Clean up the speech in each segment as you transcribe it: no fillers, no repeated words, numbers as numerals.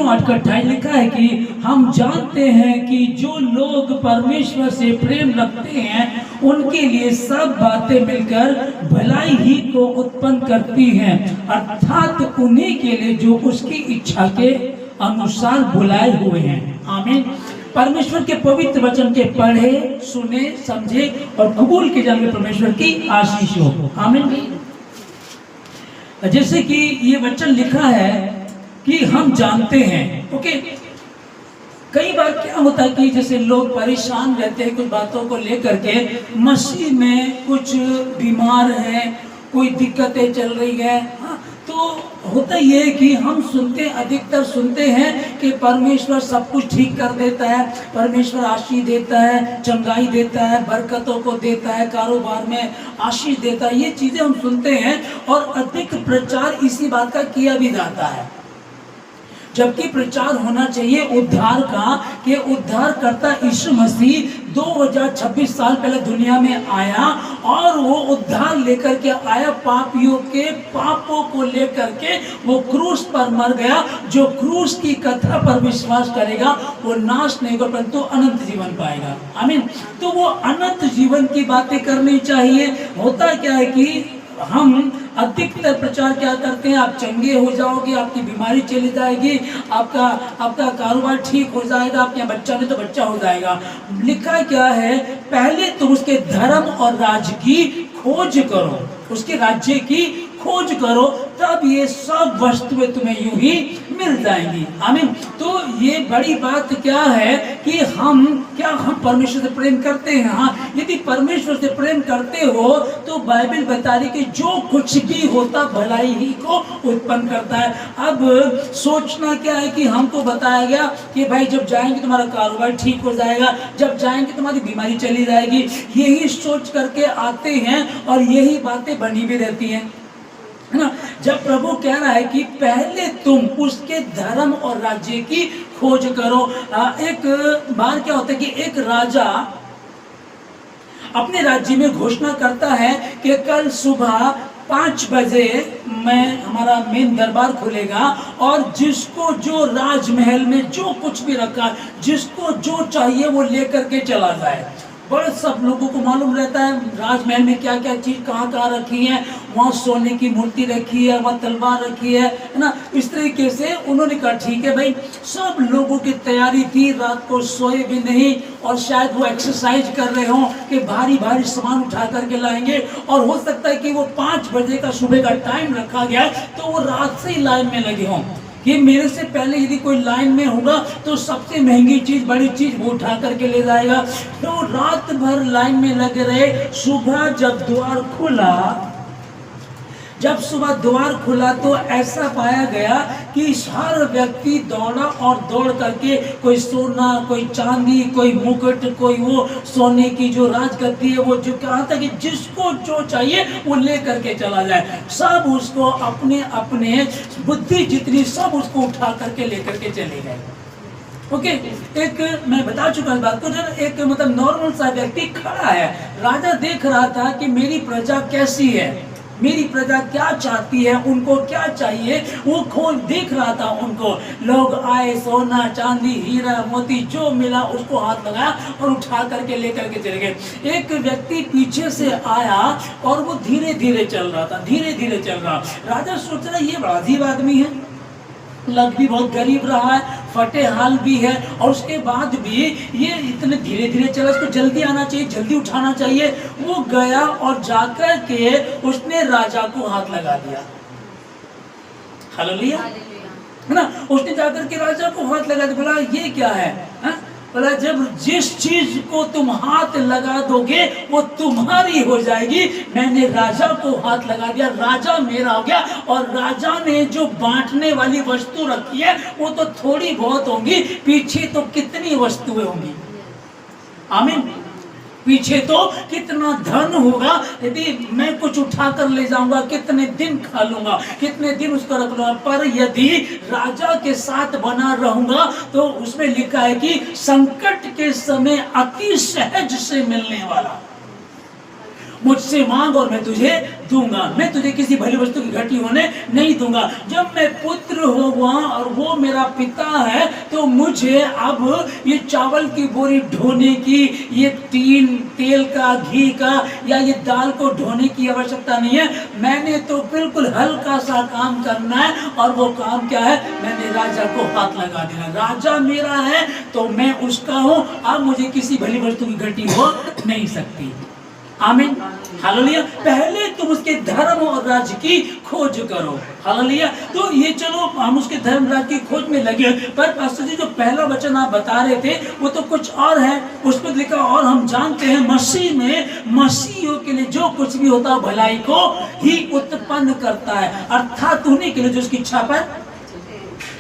8 का 28 लिखा है कि हम जानते हैं कि जो लोग परमेश्वर से प्रेम रखते हैं उनके लिए सब बातें मिलकर भलाई ही को उत्पन्न करती हैं, अर्थात उन्हीं के लिए जो उसकी इच्छा के अनुसार बुलाए हुए हैं। आमीन। परमेश्वर के पवित्र वचन के पढ़े, सुने, समझे और कबूल के जाने परमेश्वर की आशीष हो। आमीन। जैसे कि ये वचन लिखा है कि हम जानते हैं। ओके, कई बार क्या होता है कि जैसे लोग परेशान रहते हैं कुछ बातों को लेकर के, मसीह में कुछ बीमार है, कोई दिक्कतें चल रही है, तो होता ये है कि हम अधिकतर सुनते हैं कि परमेश्वर सब कुछ ठीक कर देता है, परमेश्वर आशीष देता है, चंगाई देता है, बरकतों को देता है, कारोबार में आशीष देता है। ये चीजें हम सुनते हैं और अधिक प्रचार इसी बात का किया भी जाता है, जबकि प्रचार होना चाहिए उद्धार का, कि उद्धारकर्ता यीशु मसीह 2026 साल पहले दुनिया में आया और वो उद्धार लेकर के आया, पापियों के पापों को लेकर के वो क्रूस पर मर गया। जो क्रूस की कथा पर विश्वास करेगा वो नाश नहीं होगा परंतु अनंत जीवन पाएगा। आमीन। तो वो अनंत जीवन की बातें करनी चाहिए। होता क्या है कि हम अधिकतर प्रचार क्या करते हैं, आप चंगे हो जाओगे, आपकी बीमारी चली जाएगी, आपका कारोबार ठीक हो जाएगा, आपके यहाँ बच्चा नहीं तो बच्चा हो जाएगा। लिखा क्या है, पहले तुम उसके धर्म और राज्य की खोज करो, उसके राज्य की खोज करो, तब ये सब वस्तुएं तुम्हें यूं ही मिल जाएंगी। आमीन। तो ये बड़ी बात क्या है कि हम परमेश्वर से प्रेम करते हैं। हाँ, यदि परमेश्वर से प्रेम करते हो तो बाइबल बता रही कि जो कुछ भी होता भलाई ही को उत्पन्न करता है। अब सोचना क्या है कि हमको बताया गया कि भाई जब जाएंगे तुम्हारा कारोबार ठीक हो जाएगा, जब जाएंगे तुम्हारी बीमारी चली जाएगी, यही सोच करके आते हैं और यही बातें बनी भी रहती हैं, है ना। जब प्रभु कह रहा है कि पहले तुम उसके धर्म और राज्य की खोज करो। एक बार क्या होता है कि एक राजा अपने राज्य में घोषणा करता है कि कल सुबह 5 बजे हमारा मेन दरबार खुलेगा और जिसको जो राजमहल में जो कुछ भी रखा, जिसको जो चाहिए वो लेकर के चला जाए। बड़े सब लोगों को मालूम रहता है राजमहल में क्या क्या चीज कहाँ कहाँ रखी है, वहाँ सोने की मूर्ति रखी है, वहाँ तलवार रखी है ना। इस तरीके से उन्होंने कहा ठीक है भाई। सब लोगों की तैयारी थी, रात को सोए भी नहीं और शायद वो एक्सरसाइज कर रहे हों कि भारी भारी सामान उठा करके लाएंगे, और हो सकता है कि वो 5 बजे का सुबह का टाइम रखा गया तो वो रात से ही लाइन में लगे हों कि मेरे से पहले यदि कोई लाइन में होगा तो सबसे महंगी चीज, बड़ी चीज वो उठा करके ले जाएगा। तो रात भर लाइन में लगे रहे। सुबह जब सुबह द्वार खुला तो ऐसा पाया गया कि हर व्यक्ति दौड़ा और दौड़ करके कोई सोना, कोई चांदी, कोई मुकुट, कोई वो सोने की जो राजगद्दी है वो जो कहा था कि जिसको जो चाहिए वो ले करके चला जाए। सब उसको अपने अपने बुद्धि जितनी सब उसको उठा करके लेकर के चले गए। ओके, एक मैं बता चुका इस बात को। जब एक मतलब नॉर्मल सा व्यक्ति खड़ा है, राजा देख रहा था कि मेरी प्रजा कैसी है, मेरी प्रजा क्या चाहती है, उनको क्या चाहिए, वो खोज देख रहा था उनको। लोग आए, सोना चांदी हीरा मोती जो मिला उसको हाथ लगाया और उठा करके लेकर के चले गए। एक व्यक्ति पीछे से आया और वो धीरे धीरे चल रहा था, धीरे धीरे चल रहा। राजा सोच रहा ये बड़ा अजीब आदमी है, लग भी बहुत गरीब रहा है, फटे हाल भी है, और उसके बाद भी ये इतने धीरे धीरे चला, इसको जल्दी आना चाहिए, जल्दी उठाना चाहिए। वो गया और जाकर के उसने राजा को हाथ लगा दिया। हालेलुया, है ना। उसने जाकर के राजा को हाथ लगा दिया। बोला ये क्या है, बोला जब जिस चीज को तुम हाथ लगा दोगे वो तुम्हारी हो जाएगी। मैंने राजा को हाथ लगा दिया, राजा मेरा हो गया। और राजा ने जो बांटने वाली वस्तु रखी है वो तो थोड़ी बहुत होंगी, पीछे तो कितनी वस्तुएं होंगी। आमीन। पीछे तो कितना धन होगा, यदि मैं कुछ उठा कर ले जाऊंगा कितने दिन खा लूंगा, कितने दिन उसको रख लूंगा। पर यदि राजा के साथ बना रहूंगा तो उसमें लिखा है कि संकट के समय अति सहज से मिलने वाला। मुझसे मांग और मैं तुझे दूंगा, मैं तुझे किसी भली वस्तु की घटी होने नहीं दूंगा। जब मैं पुत्र होगा और वो मेरा पिता है, तो मुझे अब ये चावल की बोरी ढोने की, ये तेल का, घी का या ये दाल को ढोने की आवश्यकता नहीं है। मैंने तो बिल्कुल हल्का सा काम करना है, और वो काम क्या है? मैंने राजा को हाथ लगा देना। राजा मेरा है तो मैं उसका हूं, अब मुझे किसी भली वस्तु की घटी हो नहीं सकती। आमीन, हालेलुया। पहले तुम उसके धर्म और राज्य की खोज करो, हालेलुया। तो ये चलो हम उसके धर्म राज्य की खोज में लगे, पर पास्टर जी जो पहला वचन आप बता रहे थे वो तो कुछ और है। उस पर लिखा, और हम जानते हैं मसीह में मसीहियों के लिए जो कुछ भी होता है भलाई को ही उत्पन्न करता है, अर्थात उन्हीं के लिए जो उसकी इच्छा पर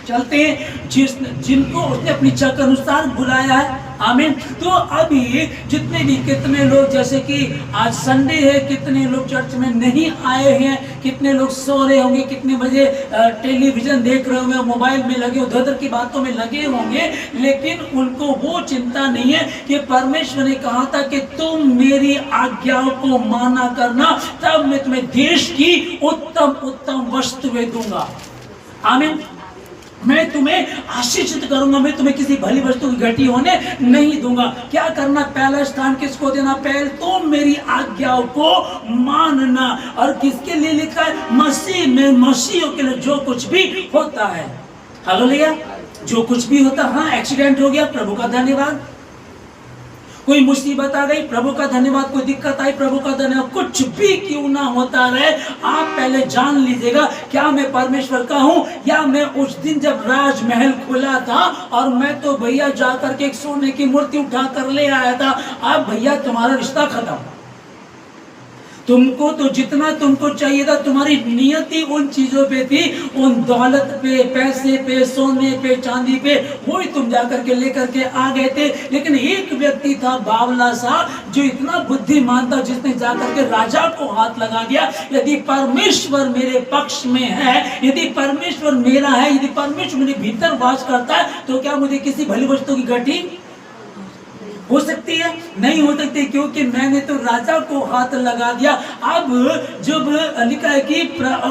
चलते हैं, जिनको उसने अपनी इच्छा के अनुसार बुलाया है। आमीन। तो अभी जितने भी, कितने लोग, जैसे कि आज संडे है, कितने लोग चर्च में नहीं आए हैं, कितने लोग सो रहे होंगे, कितने बजे टेलीविजन देख रहे होंगे, मोबाइल में लगे, उधर की बातों में लगे होंगे, लेकिन उनको वो चिंता नहीं है कि परमेश्वर ने कहा था कि तुम मेरी आज्ञाओं को माना करना, तब मैं तुम्हें देश की उत्तम उत्तम वस्तुएं दूंगा। आमीन। मैं तुम्हें आशीषित करूंगा, मैं तुम्हें किसी भली वस्तु की घटी होने नहीं दूंगा। क्या करना? पहला स्थान किसको देना? पहले तुम मेरी आज्ञाओं को मानना। और किसके लिए लिखा है? मसीह में मसीहियों के लिए जो कुछ भी होता है, हालेलुया, जो कुछ भी होता। हाँ, एक्सीडेंट हो गया, प्रभु का धन्यवाद। कोई मुसीबत आ गई, प्रभु का धन्यवाद। कोई दिक्कत आई, प्रभु का धन्यवाद। कुछ भी क्यों ना होता रहे, आप पहले जान लीजिएगा, क्या मैं परमेश्वर का हूं, या मैं उस दिन जब राजमहल खुला था और मैं तो भैया जाकर के एक सोने की मूर्ति उठा कर ले आया था, अब भैया तुम्हारा रिश्ता खत्म। तुमको तो जितना तुमको चाहिए था, तुम्हारी नियति उन चीजों पे थी, उन दौलत पे, पैसे पे, सोने पे, चांदी पे, वही तुम जाकर के लेकर के आ गए थे। लेकिन एक व्यक्ति था बावला सा, जो इतना बुद्धिमान था, जिसने जाकर के राजा को हाथ लगा दिया, यदि परमेश्वर मेरे पक्ष में है, यदि परमेश्वर मेरा है, यदि परमेश्वर मेरे भीतर वास करता है, तो क्या मुझे किसी भली वस्तु की घटी हो सकती है? नहीं हो सकती, क्योंकि मैंने तो राजा को हाथ लगा दिया। अब जब लिखा है कि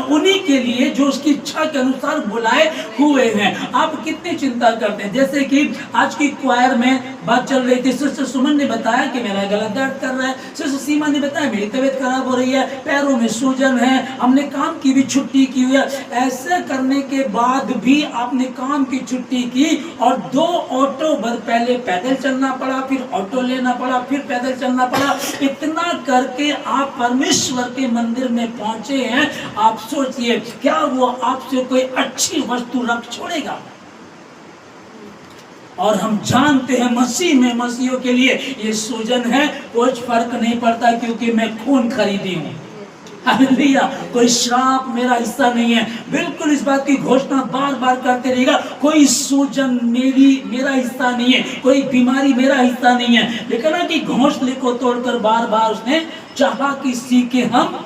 उन्हीं के लिए जो उसकी इच्छा के अनुसार बुलाए हुए हैं। आप कितनी चिंता करते हैं? जैसे कि आज की क्वायर में बात चल रही थी, सिस्टर सुमन ने बताया कि मेरा गला दर्द कर रहा है, सिस्टर सीमा ने बताया मेरी तबीयत खराब हो रही है, पैरों में सूजन है, हमने काम की भी छुट्टी की हुई है। ऐसे करने के बाद भी आपने काम की छुट्टी की और 2 ऑटो भर पहले पैदल चलना पड़ा, फिर ऑटो लेना पड़ा, फिर पैदल चलना पड़ा। इतना करके आप परमेश्वर के मंदिर में पहुंचे हैं। आप सोचिए, क्या वो आपसे कोई अच्छी वस्तु रख छोड़ेगा? और हम जानते हैं मसीह में मसीहियों के लिए ये सूजन है, कुछ फर्क नहीं पड़ता, क्योंकि मैं खून खरीदी हूं। हालेलुया। कोई श्राप मेरा हिस्सा नहीं है। बिल्कुल इस बात की घोषणा बार बार करते रहेगा, कोई सूजन मेरा हिस्सा नहीं है, कोई बीमारी मेरा हिस्सा नहीं है। लेकिन ना कि घोंसले को तोड़कर बार बार उसने चाहा कि सीखे हम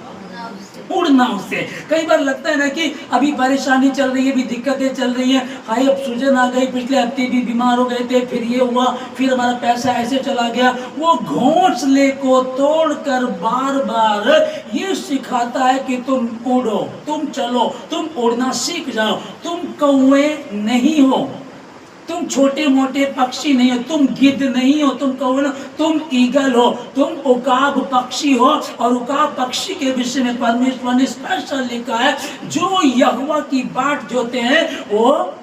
उड़ना उससे। कई बार लगता है ना कि अभी परेशानी चल रही है, अभी दिक्कतें चल रही है, हाय अब सूजन आ गई, पिछले हफ्ते भी बीमार हो गए थे, फिर ये हुआ, फिर हमारा पैसा ऐसे चला गया। वो घोंसले को तोड़कर बार बार ये सिखाता है कि तुम उड़ो, तुम चलो, तुम उड़ना सीख जाओ। तुम कौवे नहीं हो, तुम छोटे मोटे पक्षी नहीं हो, तुम गिद्ध नहीं हो, तुम कौवे, तुम ईगल हो, तुम उकाब पक्षी हो। और उकाब पक्षी के विषय में परमेश्वर ने स्पेशल लिखा है, जो यहोवा की बाट जोते हैं वो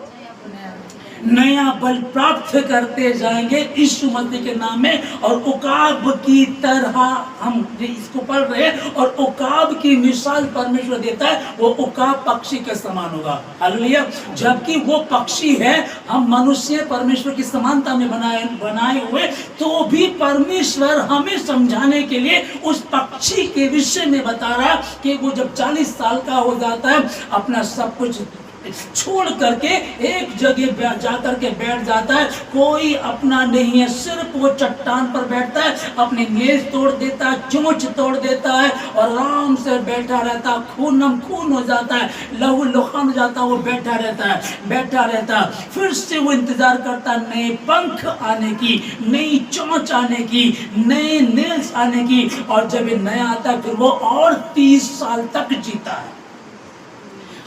नया बल प्राप्त करते जाएंगे यीशु मसीह के नाम में। और उकाब की तरह हम इसको पढ़ रहे हैं, और उकाब की मिसाल परमेश्वर देता है, वो उकाब पक्षी के समान होगा। हालेलुया। जबकि वो पक्षी है, हम मनुष्य परमेश्वर की समानता में बनाए हुए, तो भी परमेश्वर हमें समझाने के लिए उस पक्षी के विषय में बता रहा है कि वो जब 40 साल का हो जाता है, अपना सब कुछ छोड़ करके एक जगह जाकर के बैठ जाता है। कोई अपना नहीं है, सिर्फ वो चट्टान पर बैठता है, अपने नेज तोड़ देता है, चोंच तोड़ देता है और आराम से बैठा रहता है। खूनम खून हो जाता है, लहू लुहान हो जाता है, वो बैठा रहता है, बैठा रहता है। फिर से वो इंतजार करता है नए पंख आने की, नई चोंच आने की, नए नेल्स आने की। और जब ये नया आता है फिर वो और 30 साल तक जीता है।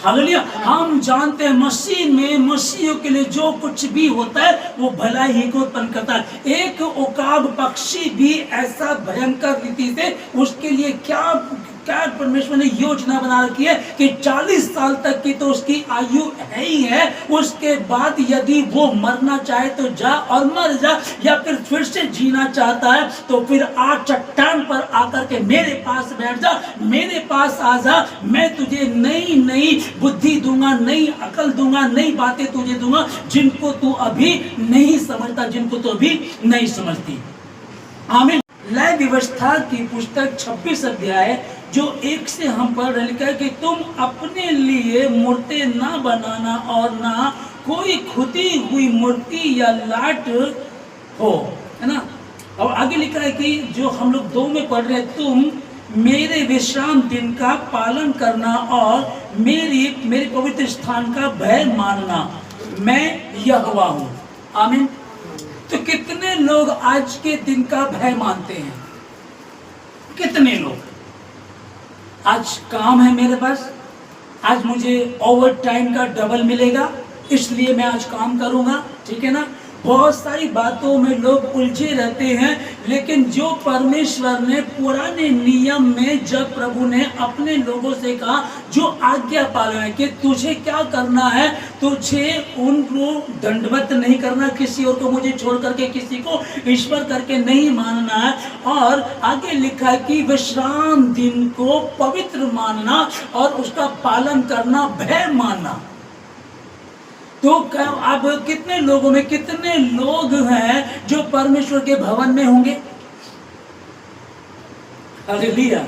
हालेलुया। हम जानते हैं मसीह में, मसीहियों के लिए जो कुछ भी होता है वो भलाई ही को उत्पन्न करता है। एक उकाब पक्षी भी ऐसा भयंकर रीति से, उसके लिए क्या परमेश्वर ने योजना बना रखी है कि 40 साल तक की तो उसकी आयु है ही है। उसके बाद यदि वो मरना चाहे तो जा और मर जा, या फिर से जीना चाहता है तो फिर आ चट्टान पर आकर के मेरे पास बैठ जा, मेरे पास आ जा। मैं तुझे नई नई बुद्धि दूंगा, नई अकल दूंगा, नई बातें तुझे दूंगा जिनको तू अभी नहीं समझता, जिनको तू अभी नहीं समझती। आमीन। लय व्यवस्था की पुस्तक 26 अध्याय जो 1 से हम पढ़ रहे, लिखा है कि तुम अपने लिए मूर्ति ना बनाना और ना कोई खुदी हुई मूर्ति या लाट हो, है ना। और आगे लिखा है कि जो हम लोग 2 में पढ़ रहे हैं, तुम मेरे विश्राम दिन का पालन करना और मेरे पवित्र स्थान का भय मानना, मैं यहोवा हूँ। आमीन। तो कितने लोग आज के दिन का भय मानते हैं? कितने लोग? आज काम है मेरे पास, आज मुझे ओवर टाइम का डबल मिलेगा इसलिए मैं आज काम करूंगा, ठीक है ना। बहुत सारी बातों में लोग उलझे रहते हैं। लेकिन जो परमेश्वर ने पुराने नियम में जब प्रभु ने अपने लोगों से कहा, जो आज्ञा पालन है कि तुझे क्या करना है, तुझे उनको दंडवत नहीं करना, किसी और को मुझे छोड़ करके किसी को ईश्वर करके नहीं मानना है। और आगे लिखा है कि विश्राम दिन को पवित्र मानना और उसका पालन करना, भय मानना। तो अब कितने लोगों में कितने लोग हैं जो परमेश्वर के भवन में होंगे? हालेलुया,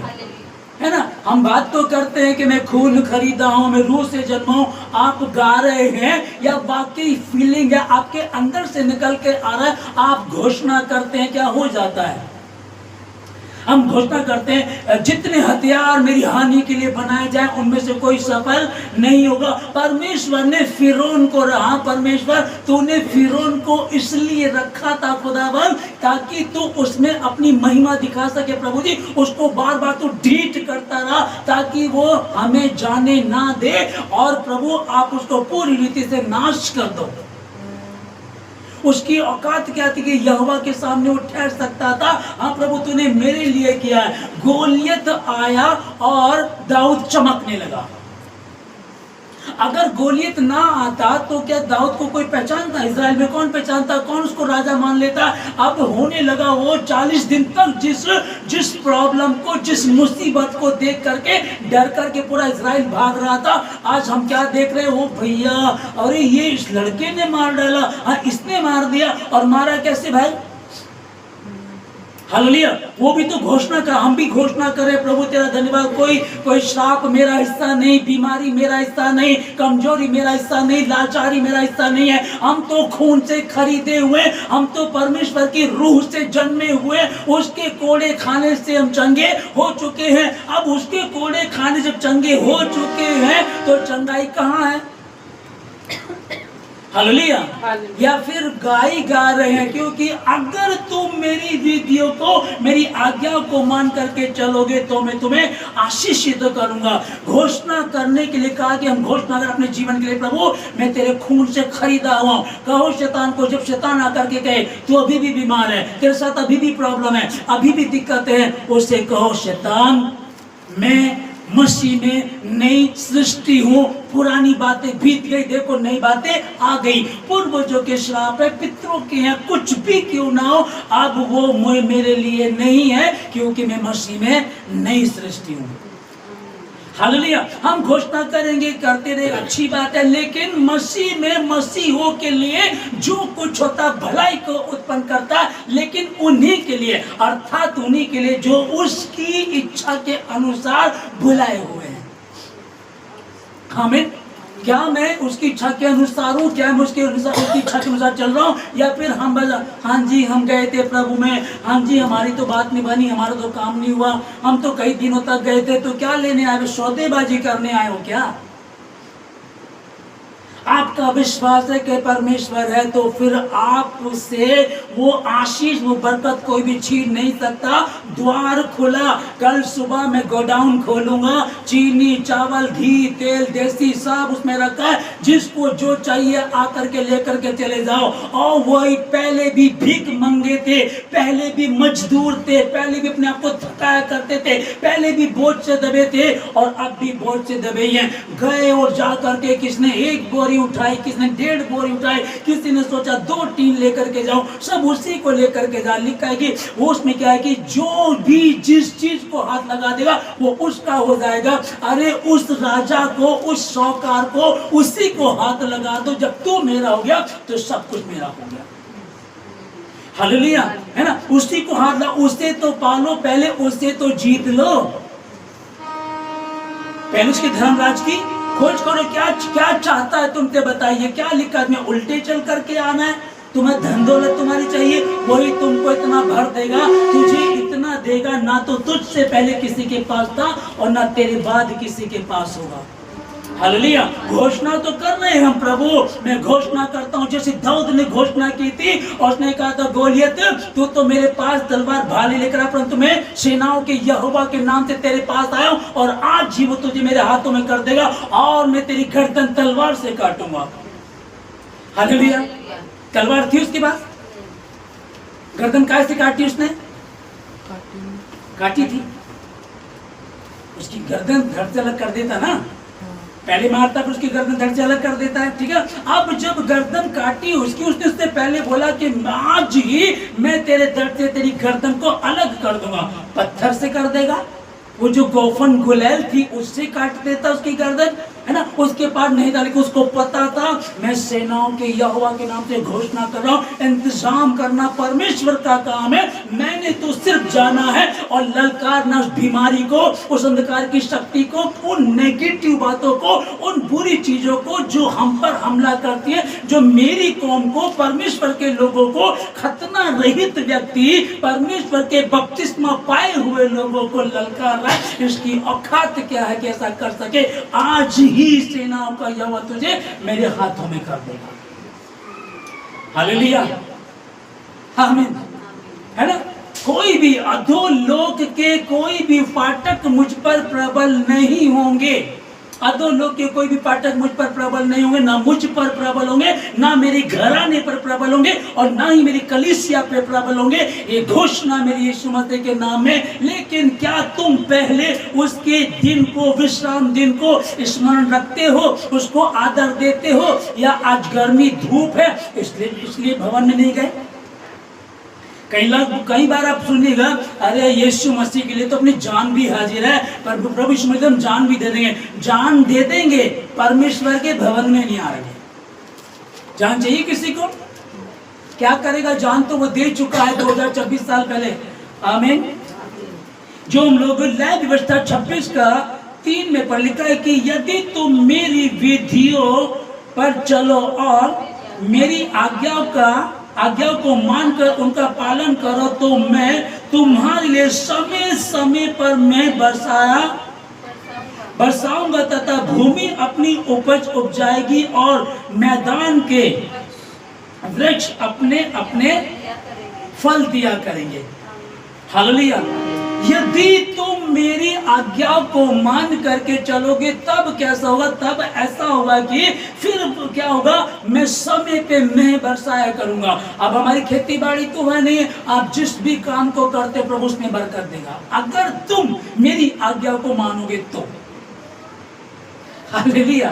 है ना। हम बात तो करते हैं कि मैं खून खरीदा हूं, मैं रूह से जन्मा हूं। आप गा रहे हैं या वाकई फीलिंग है आपके अंदर से निकल के आ रहा है? आप घोषणा करते हैं, क्या हो जाता है? हम घोषणा करते हैं जितने हथियार मेरी हानि के लिए बनाए जाए उनमें से कोई सफल नहीं होगा। परमेश्वर ने फिरौन को रहा, परमेश्वर तूने फिरौन को इसलिए रखा था खुदावन ताकि तू उसमें अपनी महिमा दिखा सके। प्रभु जी, उसको बार बार तू ढीठ करता रहा ताकि वो हमें जाने ना दे, और प्रभु आप उसको पूरी रीति से नाश कर दो। उसकी औकात क्या थी कि यहोवा के सामने वो ठहर सकता था। हाँ प्रभु, तूने मेरे लिए किया है। गोलियत आया और दाऊद चमकने लगा। अगर गोलियत ना आता तो क्या दाऊद को कोई पहचानता? इजराइल में कौन पहचानता? कौन उसको राजा मान लेता? अब होने लगा वो 40 दिन तक जिस प्रॉब्लम को, जिस मुसीबत को देख करके डर करके पूरा इजराइल भाग रहा था। आज हम क्या देख रहे हैं? ओ भैया, अरे ये इस लड़के ने मार डाला, हाँ इसने मार दिया। और मारा कैसे भाई? हालेलुया। वो भी तो घोषणा कर, हम भी घोषणा करें प्रभु तेरा धन्यवाद। कोई श्राप मेरा हिस्सा नहीं, बीमारी मेरा हिस्सा नहीं, कमजोरी मेरा हिस्सा नहीं, लाचारी मेरा हिस्सा नहीं है। हम तो खून से खरीदे हुए, हम तो परमेश्वर की रूह से जन्मे हुए, उसके कोड़े खाने से हम चंगे हो चुके हैं। अब उसके कोड़े खाने जब चंगे हो चुके हैं तो चंगाई कहाँ है? हालेलुया। या फिर गाई गा रहे हैं, क्योंकि अगर तुम मेरी विधियों को, मेरी आज्ञा को मान करके चलोगे तो मैं तुम्हें आशीषित करूंगा। घोषणा करने के लिए कहा कि हम घोषणा करें अपने जीवन के लिए, प्रभु मैं तेरे खून से खरीदा हुआ हूं। कहो शैतान को, जब शैतान आकर के कहे तू अभी भी बीमार है, तेरे साथ अभी भी प्रॉब्लम है, अभी भी दिक्कत है, उससे कहो शैतान मैं मसीह में नई सृष्टि हूँ, पुरानी बातें बीत गई, देखो नई बातें आ गई। पूर्वजों के श्राप है, पितरों के हैं, कुछ भी क्यों ना हो, अब वो मेरे लिए नहीं है, क्योंकि मैं मसीह में नई सृष्टि हूँ। हालेलुया। हम घोषणा करेंगे, करते रहे, अच्छी बात है, लेकिन मसीह में मसीहों के लिए जो कुछ होता भलाई को उत्पन्न करता, लेकिन उन्हीं के लिए, अर्थात उन्हीं के लिए जो उसकी इच्छा के अनुसार बुलाए हुए हैं। आमीन। क्या मैं उसकी इच्छा के अनुसार हूँ, क्या मैं उसकी इच्छा के अनुसार चल रहा हूँ, या फिर हम हाँ जी हम गए थे प्रभु में, हाँ जी हमारी तो बात नहीं बनी, हमारा तो काम नहीं हुआ, हम तो कई दिनों तक गए थे, तो क्या लेने आए हो, सौदेबाजी करने आए हो क्या? आपका विश्वास है कि परमेश्वर है, तो फिर आपसे वो आशीष, वो बरकत कोई भी छीन नहीं सकता। द्वार खुला, कल सुबह मैं गोडाउन खोलूंगा, चीनी चावल घी तेल देसी सब उसमें रखा है, जिसको जो चाहिए आकर के लेकर के चले जाओ। और वही पहले भी भीख मंगे थे, पहले भी मजदूर थे, पहले भी अपने आप को थकाया करते थे, पहले भी बोझ से दबे थे और अब भी बोझ से दबे हैं। गए और जा करके किसने एक बोरी उठाई, किसने 1.5 बोरी उठाई, किसी ने सोचा 2 टीन लेकर के जाऊं, सब उसी को लेकर के जा। लिखा है कि वो उसमें क्या है कि जो भी जिस चीज को हाथ लगा देगा वो उसका हो जाएगा। अरे उस राजा को, उस साहूकार को, उसी को हाथ लगा दो, जब तू मेरा हो गया तो सब कुछ मेरा हो गया। हालेलुया, है ना? उसी को हाथ लगा, उससे तो पालो, पहले उससे तो जीत लो, पहले उसके धर्मराज की खोज करो। क्या क्या चाहता है तुमसे, बताइए क्या लिखा है? तुम्हें उल्टे चल करके आना है, तुम्हें धन दौलत तुम्हारी चाहिए, वही तुमको इतना भर देगा, तुझे इतना देगा, ना तो तुझसे पहले किसी के पास था और ना तेरे बाद किसी के पास होगा। हालेलुया, घोषणा तो कर रहे हैं हम, प्रभु मैं घोषणा करता हूँ, जैसे दाऊद ने घोषणा की थी और उसने कहा था गोलियत तू तो मेरे पास तलवार भाले लेकर आ, परंतु मैं सेनाओं के यहोवा के नाम से तेरे पास आया हूँ और आज ही वो तुझे मेरे हाथों में कर देगा और मैं तेरी गर्दन तलवार से काटूंगा। हालेलुया, तलवार थी उसके पास, गर्दन काय से काटी उसने? काटी थी, उसकी गर्दन धड़ से अलग कर देता ना, पहले मारता फिर उसकी गर्दन धड़ से अलग कर देता है, ठीक है। अब जब गर्दन काटी उसकी, उसने उससे पहले बोला कि आज ही मैं तेरे धड़ से तेरी गर्दन को अलग कर दूंगा। पत्थर से कर देगा, वो जो गोफन गुलेल थी उससे काट देता उसकी गर्दन, है ना। उसके पास नहीं था, लेकिन उसको पता था मैं सेनाओं के यहोवा के नाम से घोषणा कर रहा हूँ, इंतजाम करना परमेश्वर का काम है, मैंने तो सिर्फ जाना है और ललकारना उस बीमारी को, उस अंधकार की शक्ति को, उन नेगेटिव बातों को, उन बुरी चीजों को जो हम पर हमला करती है, जो मेरी कौम को, परमेश्वर के लोगों को, खतना रहित व्यक्ति, परमेश्वर के बपतिस्मा पाए हुए लोगों को ललकार रहा है। इसकी औकात क्या है कि ऐसा कर सके? आज ही सेनाओं का यहोवा तुझे मेरे हाथों में कर देगा। हालेलुया, आमीन, है ना। कोई भी अधोलोक के कोई भी फाटक मुझ पर प्रबल नहीं होंगे, अधोलोक के कोई भी फाटक मुझ पर प्रबल नहीं होंगे, ना मुझ पर प्रबल होंगे, ना मेरे घराने पर प्रबल होंगे और ना ही मेरी कलीसिया पे प्रबल होंगे। ये घोषणा मेरी यीशु मसीह के नाम में। लेकिन क्या तुम पहले उसके दिन को, विश्राम दिन को स्मरण रखते हो, उसको आदर देते हो, या आज गर्मी धूप है इसलिए भवन में नहीं गए? कई बार आप सुनिएगा, अरे यीशु मसीह के लिए तो अपनी जान भी हाजिर है, पर प्रभु यीशु मसीह हम जान भी दे देंगे। जान दे देंगे, परमेश्वर के भवन में नहीं आ रहे। जान चाहिए किसी को? क्या करेगा? जान तो वो दे चुका है 2026 साल पहले। आमीन। जो हम लोग न्याय व्यवस्था 26 का 3 में पढ़ लिखा है कि यदि तुम मेरी विधियों पर चलो और मेरी आज्ञाओं को मानकर उनका पालन करो, तो मैं तुम्हारे लिए समय समय पर मैं बरसाऊंगा तथा भूमि अपनी उपज उपजाएगी और मैदान के वृक्ष अपने अपने फल दिया करेंगे। हालेलुया। यदि तुम मेरी आज्ञा को मान करके चलोगे तब कैसा होगा? तब ऐसा होगा कि फिर क्या होगा? मैं समय पे मैं बरसाया करूंगा। अब हमारी खेती बाड़ी तो है नहीं, आप जिस भी काम को करते प्रभु उसमें बरकत देगा, अगर तुम मेरी आज्ञा को मानोगे तो। हालेलुया,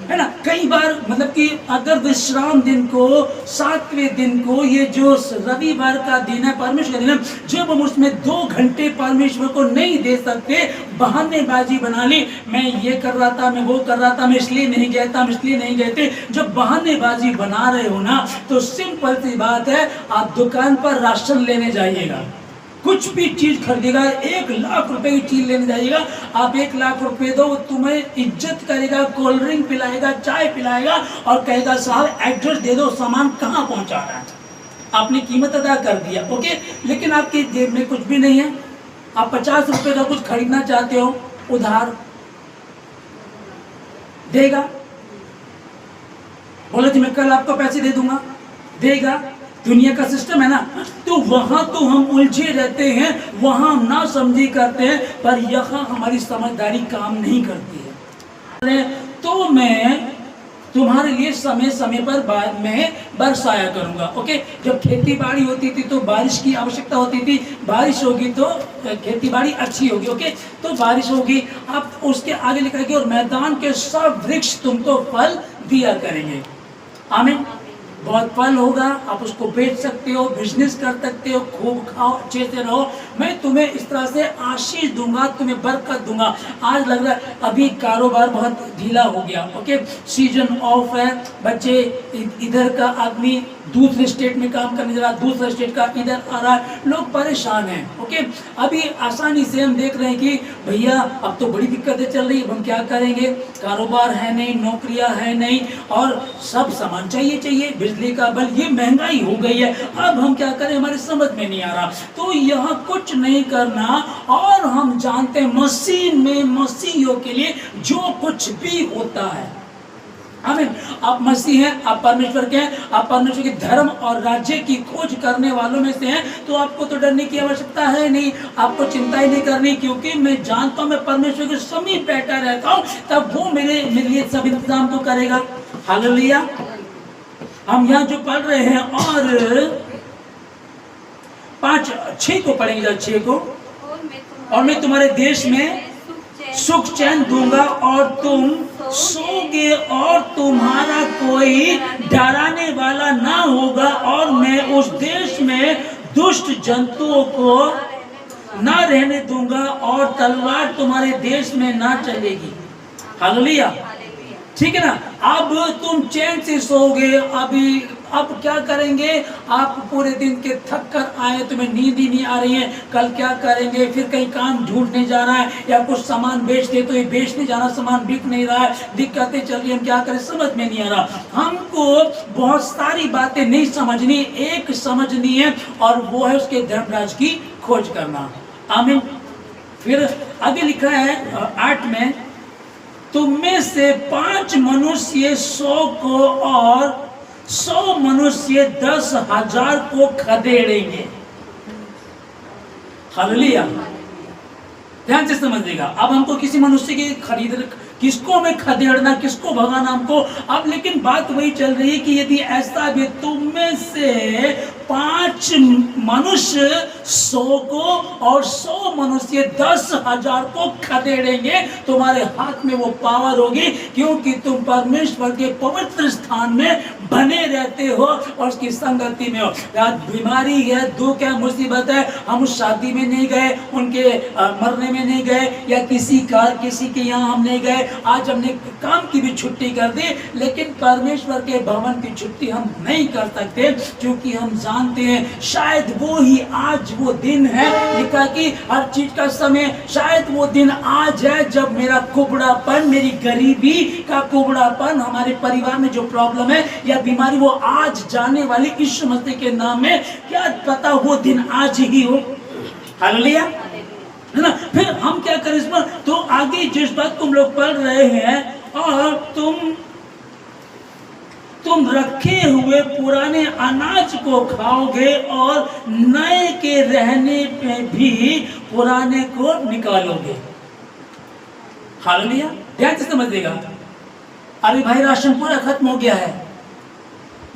है ना। कई बार मतलब कि अगर विश्राम दिन को, 7वें दिन को, ये जो रविवार का दिन है, परमेश्वर का दिन है, जब हम उसमें 2 घंटे परमेश्वर को नहीं दे सकते, बहानेबाजी बना ली, मैं ये कर रहा था, मैं वो कर रहा था, मैं इसलिए नहीं गया था, मैं इसलिए नहीं गए थे, जब बहानेबाजी बना रहे हो ना, तो सिंपल सी बात है, आप दुकान पर राशन लेने जाइएगा। कुछ भी चीज खरीदेगा, 1 लाख रुपए की चीज लेने जाइएगा, आप 1 लाख रुपए दो, तुम्हें इज्जत करेगा, कोल्ड ड्रिंक पिलाएगा, चाय पिलाएगा और कहेगा साहब एड्रेस दे दो, सामान कहाँ पहुंचाना है। आपने कीमत अदा कर दिया, ओके। लेकिन आपकी जेब में कुछ भी नहीं है, आप 50 रुपए का कुछ खरीदना चाहते हो, उधार देगा, बोले जी मैं कल आपको पैसे दे दूंगा, देगा। दुनिया का सिस्टम है ना। तो वहां तो हम उलझे रहते हैं, वहां हम ना समझी करते हैं, पर यहाँ हमारी समझदारी काम नहीं करती है। तो मैं तुम्हारे लिए समय समय पर मैं बरसाया करूंगा, ओके। जब खेती बाड़ी होती थी तो बारिश की आवश्यकता होती थी, बारिश होगी तो खेती बाड़ी अच्छी होगी, ओके। तो बारिश होगी, आप उसके आगे लिखा है कि और मैदान के सब वृक्ष तुमको फल दिया करेंगे। आमीन। बहुत फल होगा, आप उसको बेच सकते हो, बिजनेस कर सकते हो, खूब खाओ, अच्छे से रहो, मैं तुम्हें इस तरह से आशीष दूंगा, तुम्हें बरकत दूंगा। आज लग रहा है अभी कारोबार बहुत ढीला हो गया, ओके, सीजन ऑफ है, बच्चे इधर का आदमी दूसरे स्टेट में काम करने जा रहा, दूसरे स्टेट का इधर आ रहा है, लोग परेशान हैं, ओके। अभी आसानी से हम देख रहे हैं कि भैया अब तो बड़ी दिक्कतें चल रही है, हम क्या करेंगे, कारोबार है नहीं, नौकरियां है नहीं, और सब सामान चाहिए, बिजली का बिल, ये महंगाई हो गई है, अब हम क्या करें, हमारे समझ में नहीं आ रहा। तो यहाँ कुछ नहीं करना, और हम जानते हैं मसीह में मसीहियों के लिए जो कुछ भी होता है, आमीन। आप मसीह हैं, आप परमेश्वर के हैं, आप परमेश्वर के धर्म और राज्य की खोज करने वालों में से हैं, तो आपको तो डरने की आवश्यकता है नहीं, आपको चिंता ही नहीं करनी, क्योंकि मैं जानता हूं मैं परमेश्वर के समीप बैठा रहता हूं, तब वो मेरे लिए सब इंतजाम तो करेगा। हालेलुया। हम यहाँ जो पढ़ रहे हैं, और 5-6 को पढ़ेंगे, 6 को, और मैं तुम्हारे देश में सुख चैन दूंगा और तुम सोगे और तुम्हारा कोई डराने वाला ना होगा, और मैं उस देश में दुष्ट जंतुओं को ना रहने दूंगा और तलवार तुम्हारे देश में ना चलेगी। हालेलुया। ठीक है ना। अब तुम चैन से सोओगे। अभी अब क्या करेंगे, आप पूरे दिन के थक कर आए, तुम्हें नींद ही नहीं आ रही है, कल क्या करेंगे, फिर कहीं काम ढूंढने जा रहा है, या कुछ सामान बेचते तो ये बेचने जाना, सामान बिक नहीं रहा है, दिक्कतें चल रही है, हम क्या करें, समझ में नहीं आ रहा। हमको बहुत सारी बातें नहीं समझनी, एक समझनी है, और वो है उसके धर्मराज की खोज करना। आमीन। फिर आगे लिखा है 8 में, तुम में से 5 मनुष्य 100 को और 100 मनुष्य 10,000 को खदेड़ेंगे। हालेलुया। ध्यान से समझिएगा। अब हमको किसी मनुष्य की खरीद, किसको हमें खदेड़ना, किसको भगाना हमको। अब लेकिन बात वही चल रही है कि यदि ऐसा भी तुम में से 5 मनुष्य 100 को और 100 मनुष्य 10,000 को खदेड़ेंगे, तुम्हारे हाथ में वो पावर होगी, क्योंकि तुम परमेश्वर के पवित्र स्थान में बने रहते हो और उसकी संगति में हो। बीमारी है, दुख है, मुसीबत है, हम उस शादी में नहीं गए, उनके मरने में नहीं गए, या किसी के यहाँ हम नहीं गए, आज हमने काम की भी छुट्टी कर दी, लेकिन परमेश्वर के भवन की छुट्टी हम नहीं कर सकते, क्योंकि हम जानते हैं शायद वो ही आज वो दिन है। लिखा कि हर चीज का समय, शायद वो दिन आज है जब मेरा कुबड़ापन, मेरी गरीबी का कुबड़ापन, हमारे परिवार में जो प्रॉब्लम है या बीमारी, वो आज जाने वाली यीशु मसीह के नाम में, क्या पता वो दिन आज ही हो। हालेलुया, है ना। फिर हम क्या करें इस पर, तो आगे जिस बात तुम लोग पढ़ रहे हैं, और तुम रखे हुए पुराने अनाज को खाओगे और नए के रहने पे भी पुराने को निकालोगे। हालेलुया। ध्यान से समझिएगा। अरे भाई राशन पूरा खत्म हो गया है,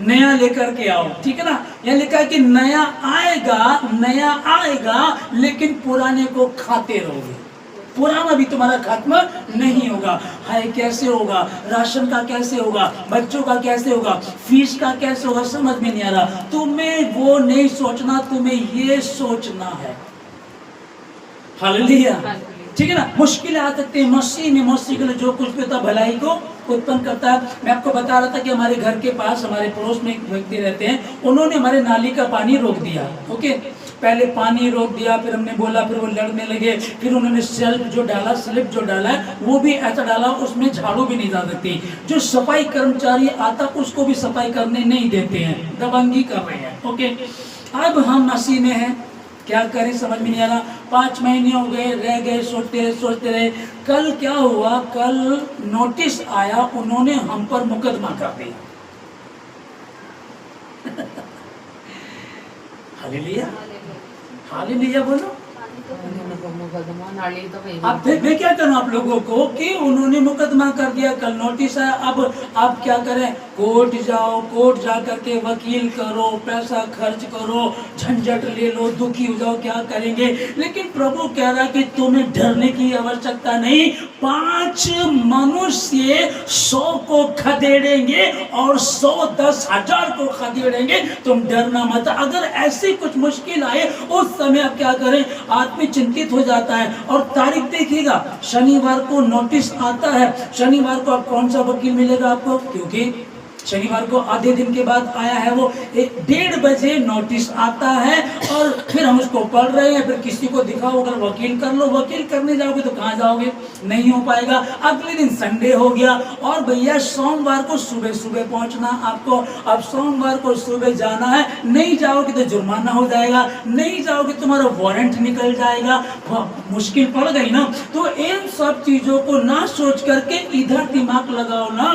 नया लेकर के आओ, ठीक है ना। यह लिखा है कि नया आएगा, लेकिन पुराने को खाते रहोगे, पुराना भी तुम्हारा खत्म नहीं होगा। है कैसे होगा, राशन का कैसे होगा, बच्चों का कैसे होगा, फीस का कैसे होगा, समझ में नहीं आ रहा। तुम्हें वो नहीं सोचना, तुम्हें ये सोचना है। हालेलुया। ठीक है ना। मुश्किलें आ सकती है, मसीह के लिए जो कुछ भी होता भलाई को उत्पन्न करता है। मैं आपको बता रहा था कि हमारे घर के पास, हमारे पड़ोस में एक व्यक्ति रहते हैं, उन्होंने हमारे नाली का पानी रोक दिया, ओके। पहले पानी रोक दिया, फिर हमने बोला, फिर वो लड़ने लगे, फिर उन्होंने स्लिप जो डाला है वो भी ऐसा डाला उसमें झाड़ू भी नहीं जा सकती। जो सफाई कर्मचारी आता उसको भी सफाई करने नहीं देते हैं, दबंगी कर रहे हैं। ओके, अब हम मसीह में हैं, क्या करें समझ में नहीं आ रहा। 5 महीने हो गए, रह गए, सोचते रहे। कल क्या हुआ, कल नोटिस आया, उन्होंने हम पर मुकदमा कर दिया। हालेलुया, हालेलुया बोलो। अब मैं क्या करूं आप लोगों को कि उन्होंने मुकदमा कर दिया, कल नोटिस है। अब आप क्या करें, कोर्ट जाओ, कोर्ट जा करके वकील करो, पैसा खर्च करो, झंझट ले लो, दुखी हो जाओ, क्या करेंगे। लेकिन प्रभु कह रहा है कि तुम्हें डरने की आवश्यकता नहीं। 5 मनुष्य 100 को खदेड़ेंगे और 100 10,000 को खदेड़ेंगे, तुम डरना मत। अगर ऐसी कुछ मुश्किल आए उस समय आप क्या करें, आदमी चिंतित हो जाता है। और तारीख देखिएगा, शनिवार को नोटिस आता है। शनिवार को अब कौन सा वकील मिलेगा आपको, क्योंकि शनिवार को आधे दिन के बाद आया है वो। 1:30 बजे नोटिस आता है और फिर हम उसको पढ़ रहे हैं। फिर किसी को दिखाओ, अगर वकील कर लो, वकील करने जाओगे तो कहाँ जाओगे, नहीं हो पाएगा। अगले दिन संडे हो गया और भैया सोमवार को सुबह सुबह पहुंचना आपको। अब सोमवार को सुबह जाना है, नहीं जाओगे तो जुर्माना हो जाएगा, नहीं जाओगे तुम्हारा वारंट निकल जाएगा, मुश्किल पड़ गई ना। तो इन सब चीजों को ना सोच करके इधर दिमाग लगाओ ना।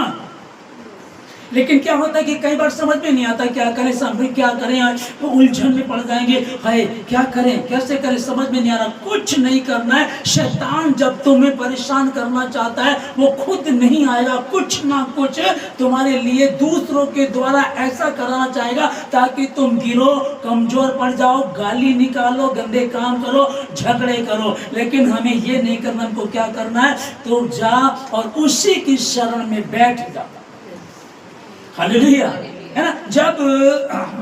लेकिन क्या होता है कि कई बार समझ में नहीं आता क्या करें, सामने क्या करें, आज तो उलझन में पड़ जाएंगे, हाय क्या करें, कैसे करें, समझ में नहीं आ रहा। कुछ नहीं करना है। शैतान जब तुम्हें परेशान करना चाहता है वो खुद नहीं आएगा, कुछ ना कुछ तुम्हारे लिए दूसरों के द्वारा ऐसा कराना चाहेगा ताकि तुम गिरो, कमजोर पड़ जाओ, गाली निकालो, गंदे काम करो, झगड़े करो। लेकिन हमें ये नहीं करना। हमको क्या करना है, तो जा और उसी की शरण में बैठ जा। हालेलुया, है ना। जब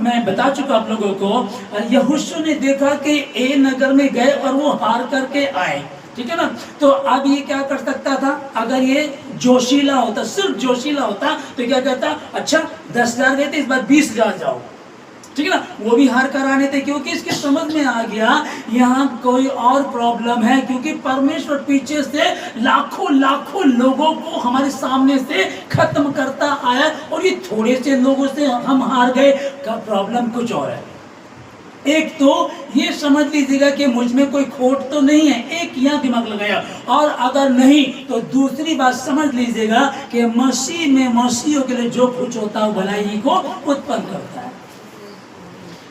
मैं बता चुका आप लोगों को, यहोशू ने देखा कि ए नगर में गए और वो हार करके आए, ठीक है ना। तो अब ये क्या कर सकता था, अगर ये जोशीला होता, सिर्फ जोशीला होता तो क्या कहता, अच्छा 10,000 गए थे, इस बार 20,000 जाओ, ठीक है ना। वो भी हार कर आने थे, क्योंकि इसके समझ में आ गया यहाँ कोई और प्रॉब्लम है। क्योंकि परमेश्वर पीछे से लाखों लाखों लोगों को हमारे सामने से खत्म करता आया और ये थोड़े से लोगों से हम हार गए का प्रॉब्लम कुछ और है। एक तो ये समझ लीजिएगा कि मुझ में कोई खोट तो नहीं है, एक यहाँ दिमाग लगाया। और अगर नहीं तो दूसरी बात समझ लीजिएगा कि मसीह में मसीहियों के लिए जो कुछ होता है भलाई को उत्पन्न करता है।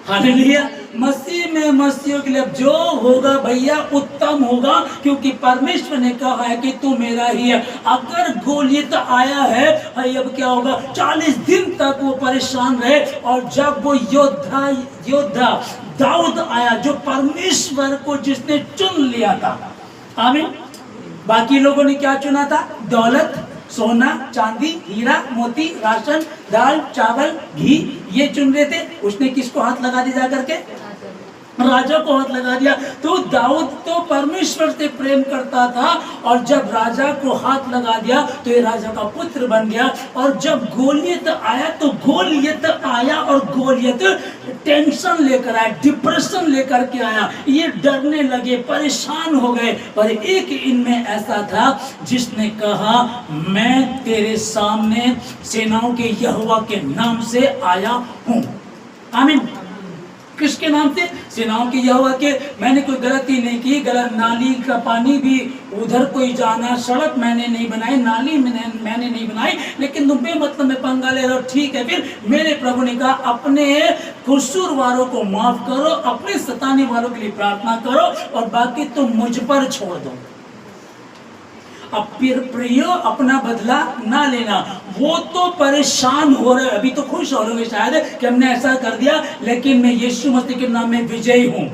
हालेलुया, मसीह में मसीहियों के लिए जो होगा भैया उत्तम होगा, क्योंकि परमेश्वर ने कहा है कि तू मेरा ही है। अगर गोलियत आया है, अब क्या होगा, 40 दिन तक वो परेशान रहे। और जब वो योद्धा दाऊद आया, जो परमेश्वर को जिसने चुन लिया था, आमीन। बाकी लोगों ने क्या चुना था, दौलत, सोना, चांदी, हीरा, मोती, राशन, दाल, चावल, घी, ये चुन रहे थे। उसने किसको हाथ लगा दिया जाकर के, राजा को हाथ लगा दिया। तो दाऊद तो परमेश्वर से प्रेम करता था और जब राजा को हाथ लगा दिया तो ये राजा का पुत्र बन गया। और जब गोलियत आया तो गोलियत आया और गोलियत टेंशन लेकर आया, डिप्रेशन लेकर के आया। ये डरने लगे, परेशान हो गए। पर एक इनमें ऐसा था जिसने कहा, मैं तेरे सामने सेनाओं के यहोवा के नाम से आया हूं। आमीन। किसके नाम से, सेनाओं के यहोवा के। मैंने कोई गलती नहीं की, गलत नाली का पानी भी उधर कोई जाना, सड़क मैंने नहीं बनाई, नाली मैंने नहीं बनाई, लेकिन तुम बेमतलब में पंगा ले रहे हो। ठीक है, फिर मेरे प्रभु ने कहा, अपने कसूरवारों को माफ करो, अपने सताने वालों के लिए प्रार्थना करो और बाकी तुम मुझ पर छोड़ दो। अब फिर प्रियो अपना बदला ना लेना। वो तो परेशान हो रहे, अभी तो खुश हो रहे शायद कि हमने ऐसा कर दिया, लेकिन मैं यीशु मसीह के नाम में विजयी हूँ।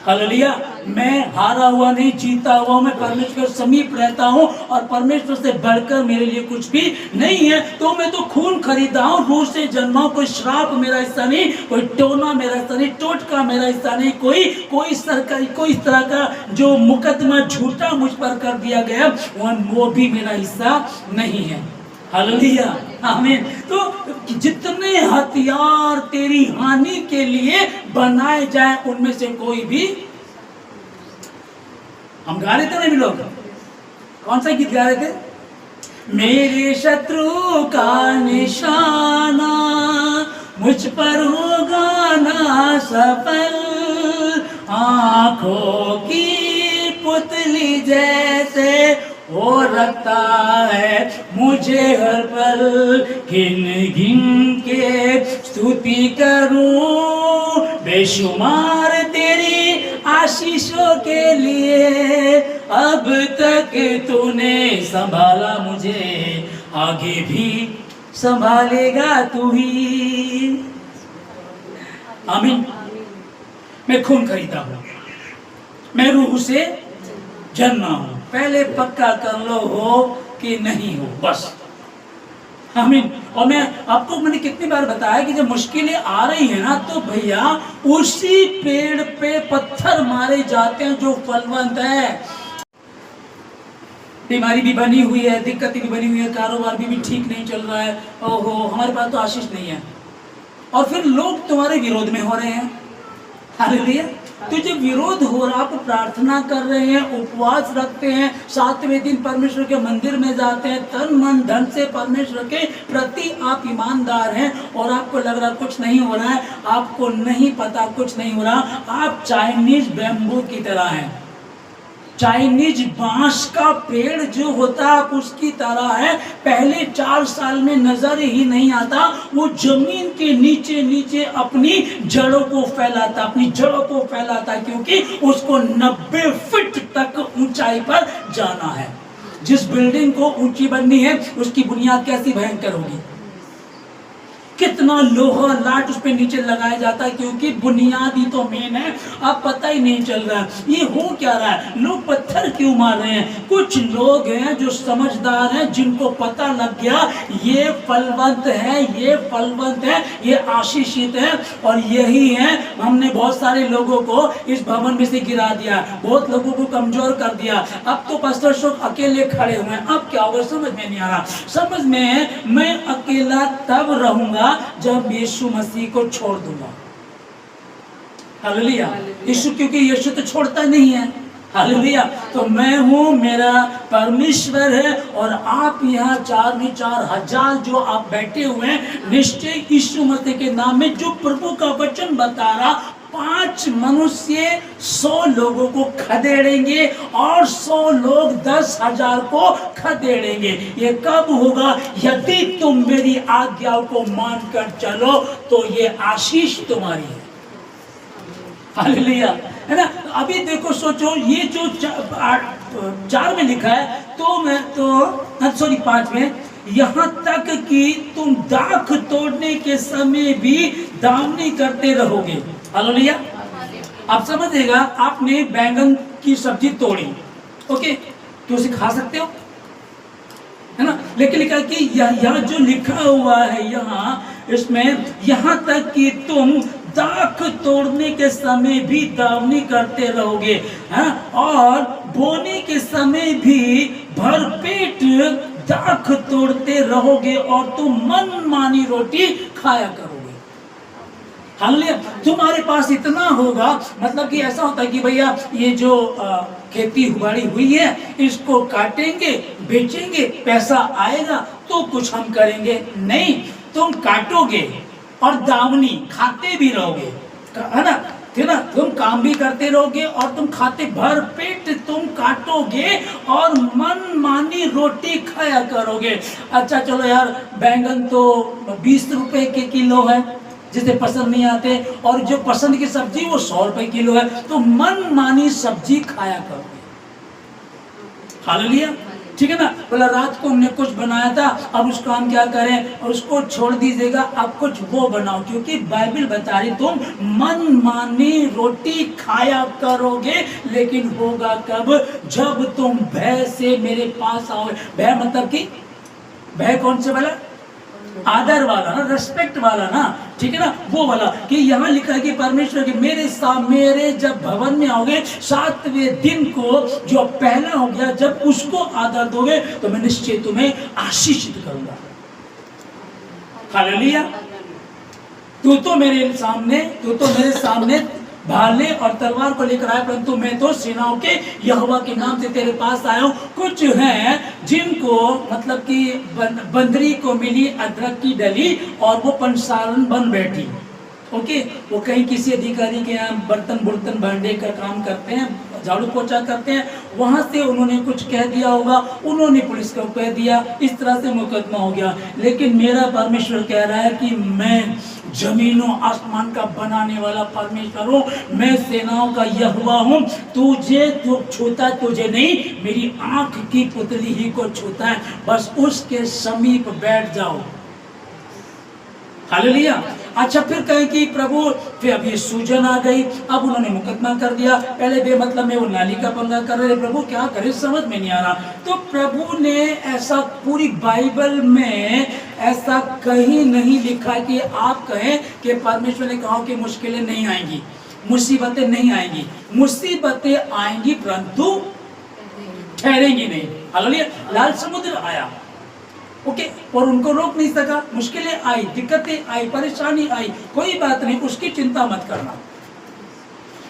हालेलुया, मैं हारा हुआ नहीं, जीता हुआ, मैं परमेश्वर समीप रहता हूँ और परमेश्वर से बढ़कर मेरे लिए कुछ भी नहीं है। तो मैं तो खून खरीदा हूँ, रूह से जन्मा हूँ, कोई श्राप मेरा हिस्सा नहीं, कोई टोना मेरा हिस्सा नहीं, टोटका मेरा हिस्सा नहीं, कोई सरकारी कोई इस तरह का जो मुकदमा झूठा मुझ पर कर दिया गया वो भी मेरा हिस्सा नहीं है। हालेलुया, आमीन। तो जितने हथियार तेरी हानि के लिए बनाए जाए उनमें से कोई भी, हम गा रहे थे ना भी लोग, कौन सा गीत गा रहे थे? मेरे शत्रु का निशाना मुझ पर होगा ना सफल, आंखों की पुतली जैसे हो रखता है मुझे हर पल, गिन गिन के स्तुति करूं बेशुमार तेरी आशीषों के लिए, अब तक तूने संभाला मुझे, आगे भी संभालेगा तू ही। आमीन। मैं खून खरीदा हूं, मैं रूह से जन्मा हूं, पहले पक्का कर लो हो कि नहीं हो, बस। आमीन। और मैं आपको मैंने कितनी बार बताया कि जब मुश्किलें आ रही है ना, तो भैया उसी पेड़ पे पत्थर मारे जाते हैं जो फलवंत है। बीमारी भी बनी हुई है, दिक्कतें भी बनी हुई है, कारोबार भी ठीक नहीं चल रहा है, ओहो हमारे पास तो आशीष नहीं है, और फिर लोग तुम्हारे विरोध में हो रहे हैं। हालेलुया। तो जब विरोध हो रहा, आप प्रार्थना कर रहे हैं, उपवास रखते हैं, 7वें दिन परमेश्वर के मंदिर में जाते हैं, तन मन धन से परमेश्वर के प्रति आप ईमानदार हैं, और आपको लग रहा कुछ नहीं हो रहा है, आपको नहीं पता कुछ नहीं हो रहा, आप चाइनीज बैम्बू की तरह हैं, चाइनीज बांस का पेड़ जो होता है उसकी तरह है। पहले 4 साल में नजर ही नहीं आता, वो जमीन के नीचे नीचे अपनी जड़ों को फैलाता, अपनी जड़ों को फैलाता, क्योंकि उसको 90 फीट तक ऊंचाई पर जाना है। जिस बिल्डिंग को ऊंची बननी है उसकी बुनियाद कैसी भयंकर होगी, कितना लोहा लाट उस पे नीचे लगाया जाता है, क्योंकि बुनियाद ही तो मेन है। अब पता ही नहीं चल रहा है ये हो क्या रहा है, लोग पत्थर क्यों मार रहे हैं। कुछ लोग हैं जो समझदार हैं, जिनको पता लग गया ये फलवंत है, ये फलवंत है, ये आशीषित है, और यही है। हमने बहुत सारे लोगों को इस भवन में से गिरा दिया, बहुत लोगों को कमजोर कर दिया। अब तो पास्टर शोक अकेले खड़े हुए हैं, अब क्या होगा समझ में नहीं आ रहा। समझ में मैं अकेला तब रहूंगा जब यीशु मसीह को छोड़ दूंगा। हालेलुया। यीशु, क्योंकि यीशु तो छोड़ता नहीं है। हालेलुया। तो मैं हूं, मेरा परमेश्वर है, और आप यहाँ 4,000 जो आप बैठे हुए हैं, निश्चय यीशु मसीह के नाम में जो प्रभु का वचन बता रहा, 5 मनुष्य 100 लोगों को खदेड़ेंगे, और 100 लोग 10,000 को खदेड़ेंगे। ये कब होगा? यदि तुम मेरी आज्ञाओं को मानकर चलो तो ये आशीष तुम्हारी है। हालेलुया, है ना। अभी देखो, सोचो, ये जो 4 में लिखा है, तो मैं तो सॉरी 5 में, यहाँ तक कि तुम दाख तोड़ने के समय भी दामनी करते रहोगे। हालेलुया। आप समझिएगा, आपने बैंगन की सब्जी तोड़ी, ओके, तो उसे खा सकते हो, है ना। लेकिन लिखा कि यहाँ जो लिखा हुआ है, यहाँ इसमें यहाँ तक कि तुम दाख तोड़ने के समय भी दावनी करते रहोगे, हैं, और बोने के समय भी भरपेट दाख तोड़ते रहोगे, और तुम मनमानी रोटी खाया करोगे। हालेलुया। तुम्हारे पास इतना होगा, मतलब कि ऐसा होता है कि भैया ये जो खेती बाड़ी हुई है, इसको काटेंगे, बेचेंगे, पैसा आएगा तो कुछ हम करेंगे। नहीं, तुम काटोगे और दावनी खाते भी रहोगे, है ना, है ना। तुम काम भी करते रहोगे और तुम खाते, भर पेट तुम काटोगे और मनमानी रोटी खाया करोगे। अच्छा चलो यार, बैंगन तो 20 रुपए के किलो है, जिसे पसंद नहीं आते, और जो पसंद की सब्जी वो 100 रुपए किलो है, तो मनमानी सब्जी खाया करोगे। हालेलुया, ठीक है ना। बोला रात को हमने कुछ बनाया था, अब उसको हम क्या करें, और उसको छोड़ दीजिएगा, अब कुछ वो बनाओ, क्योंकि बाइबल बता रही तुम मनमानी रोटी खाया करोगे। लेकिन होगा कब? जब तुम भय से मेरे पास आओ। भय मतलब कि भय कौन से वाला? आदर वाला ना, रेस्पेक्ट वाला ना, ठीक है ना, वो वाला। कि यहाँ लिखा है कि परमेश्वर के मेरे जब भवन में आओगे 7वें दिन को जो पहला हो गया, जब उसको आदर दोगे तो मैं निश्चय तुम्हें आशीषित करूंगा। हालेलुया। तू तो मेरे सामने भाले और तलवार को लेकर आया, परंतु मैं तो सेनाओं के यहोवा के नाम से तेरे पास आया हूं। कुछ हैं जिनको मतलब कि बंदरी को मिली अदरक की डली और वो पंसालन बन बैठी। ओके, वो कहीं किसी अधिकारी के यहाँ बर्तन भांडे का काम करते हैं, झाड़ू पोछा करते हैं, वहां से उन्होंने कुछ कह दिया होगा, उन्होंने पुलिस को कह दिया, इस तरह से मुकदमा हो गया। लेकिन मेरा परमेश्वर कह रहा है कि मैं जमीनों आसमान का बनाने वाला परमेश्वर हूँ, मैं सेनाओं का यहोवा हूँ। तुझे जो छूता तुझे नहीं, मेरी आंख की पुतली ही को छूता है, बस उसके समीप बैठ जाओ। हालेलुया। अच्छा, फिर कहें कि प्रभु, फिर अब ये सूजन आ गई, अब उन्होंने मुकदमा कर दिया। पहले बेमतलब में वो नाली का पंगा कर रहे, प्रभु क्या करे समझ में नहीं आ रहा। तो प्रभु ने ऐसा पूरी बाइबल में ऐसा कहीं नहीं लिखा कि आप कहें कि परमेश्वर ने कहा कि मुश्किलें नहीं आएंगी, मुसीबतें नहीं आएंगी। मुसीबतें आएंगी परंतु ठहरेंगी नहीं। हालेलुया। लाल समुद्र आया, ओके, और उनको रोक नहीं सका। मुश्किलें आई, दिक्कतें आई, परेशानी आई, कोई बात नहीं, उसकी चिंता मत करना।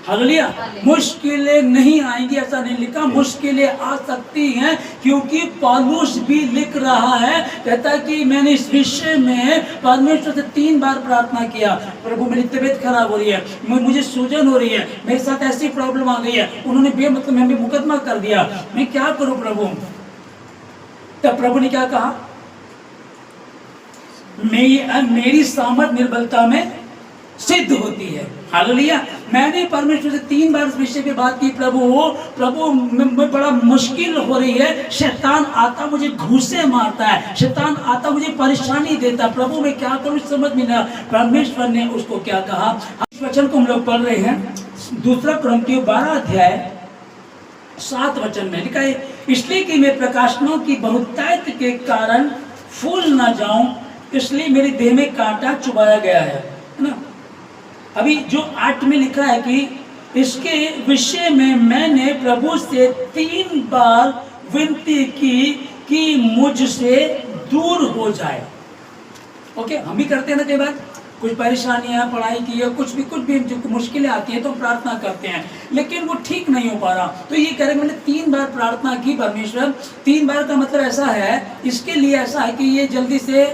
हालेलुया। मुश्किलें नहीं आएंगी ऐसा नहीं लिखा, मुश्किलें आ सकती हैं, क्योंकि पौलुस भी लिख रहा है, कहता है कि मैंने इस विषय में परमेश्वर से 3 बार प्रार्थना किया, प्रभु मेरी तबीयत खराब हो रही है, मुझे सूजन हो रही है, मेरे साथ ऐसी प्रॉब्लम आ गई है, उन्होंने बेमतलब में मुकदमा कर दिया, मैं क्या करूं प्रभु। तब प्रभु ने क्या कहा, मेरी सामर्थ निर्बलता में सिद्ध होती है। हालेलुया। मैंने परमेश्वर से 3 बार इस विषय पे बात की, प्रभु मैं बड़ा मुश्किल हो रही है, शैतान आता मुझे घूसे मारता है, शैतान आता मुझे परेशानी देता, प्रभु मैं क्या करूं समझ में नहीं। परमेश्वर ने उसको क्या कहा, इस वचन को हम लोग पढ़ रहे हैं 2 कुरिन्थियों 12 अध्याय 7 वचन में लिखा है, इसलिए कि मैं प्रकाशनों की बहुतायत के कारण फूल ना जाऊं, इसलिए मेरे देह में कांटा चुभाया गया है ना। अभी जो 8 में लिखा है कि इसके विषय में मैंने प्रभु से 3 बार विनती की कि मुझसे दूर हो जाए। ओके, हम भी करते हैं ना कई बार, कुछ परेशानियां पढ़ाई की या कुछ भी जो मुश्किलें आती हैं तो प्रार्थना करते हैं, लेकिन वो ठीक नहीं हो पा रहा। तो ये कह रहे मैंने 3 बार प्रार्थना की परमेश्वर। 3 बार का मतलब ऐसा है, इसके लिए ऐसा है कि ये जल्दी से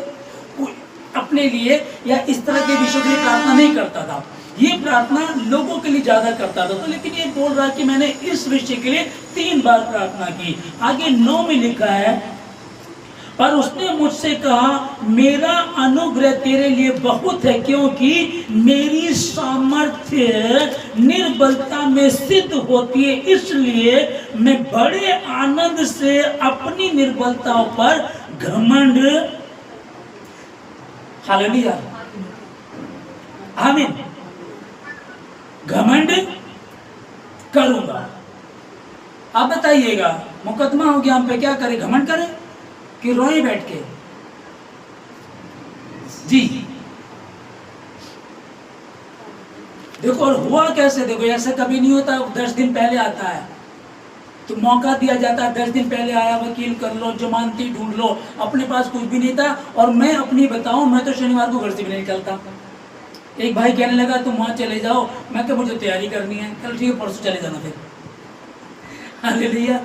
अपने लिए या इस तरह के विषयों के लिए प्रार्थना नहीं करता था, ये प्रार्थना लोगों के लिए ज्यादा करता था। तो लेकिन ये बोल रहा कि मैंने इस विषय के लिए 3 बार प्रार्थना की। आगे 9 में लिखा है, पर उसने मुझसे कहा मेरा अनुग्रह तेरे लिए बहुत है, क्योंकि मेरी सामर्थ्य निर्बलता में सिद्ध होती है, इसलिए मैं बड़े आनंद से अपनी निर्बलताओं पर घमंड, हालेलुया, आमीन, घमंड करूंगा। आप बताइएगा, मुकदमा हो गया हम पे, क्या करें, घमंड करें कि रोए बैठ के? जी देखो, और हुआ कैसे, देखो ऐसा कभी नहीं होता, 10 दिन पहले आता है तो मौका दिया जाता है, 10 दिन पहले आया, वकील कर लो, जमानती ढूंढ लो, अपने पास कुछ भी नहीं था। और मैं अपनी बताऊं, मैं तो शनिवार को घर से भी नहीं निकलता। एक भाई कहने लगा तुम वहां चले जाओ, मैं क्या, मुझे तैयारी करनी है, कल ठीक है परसों चले जाना फिर। हालेलुया,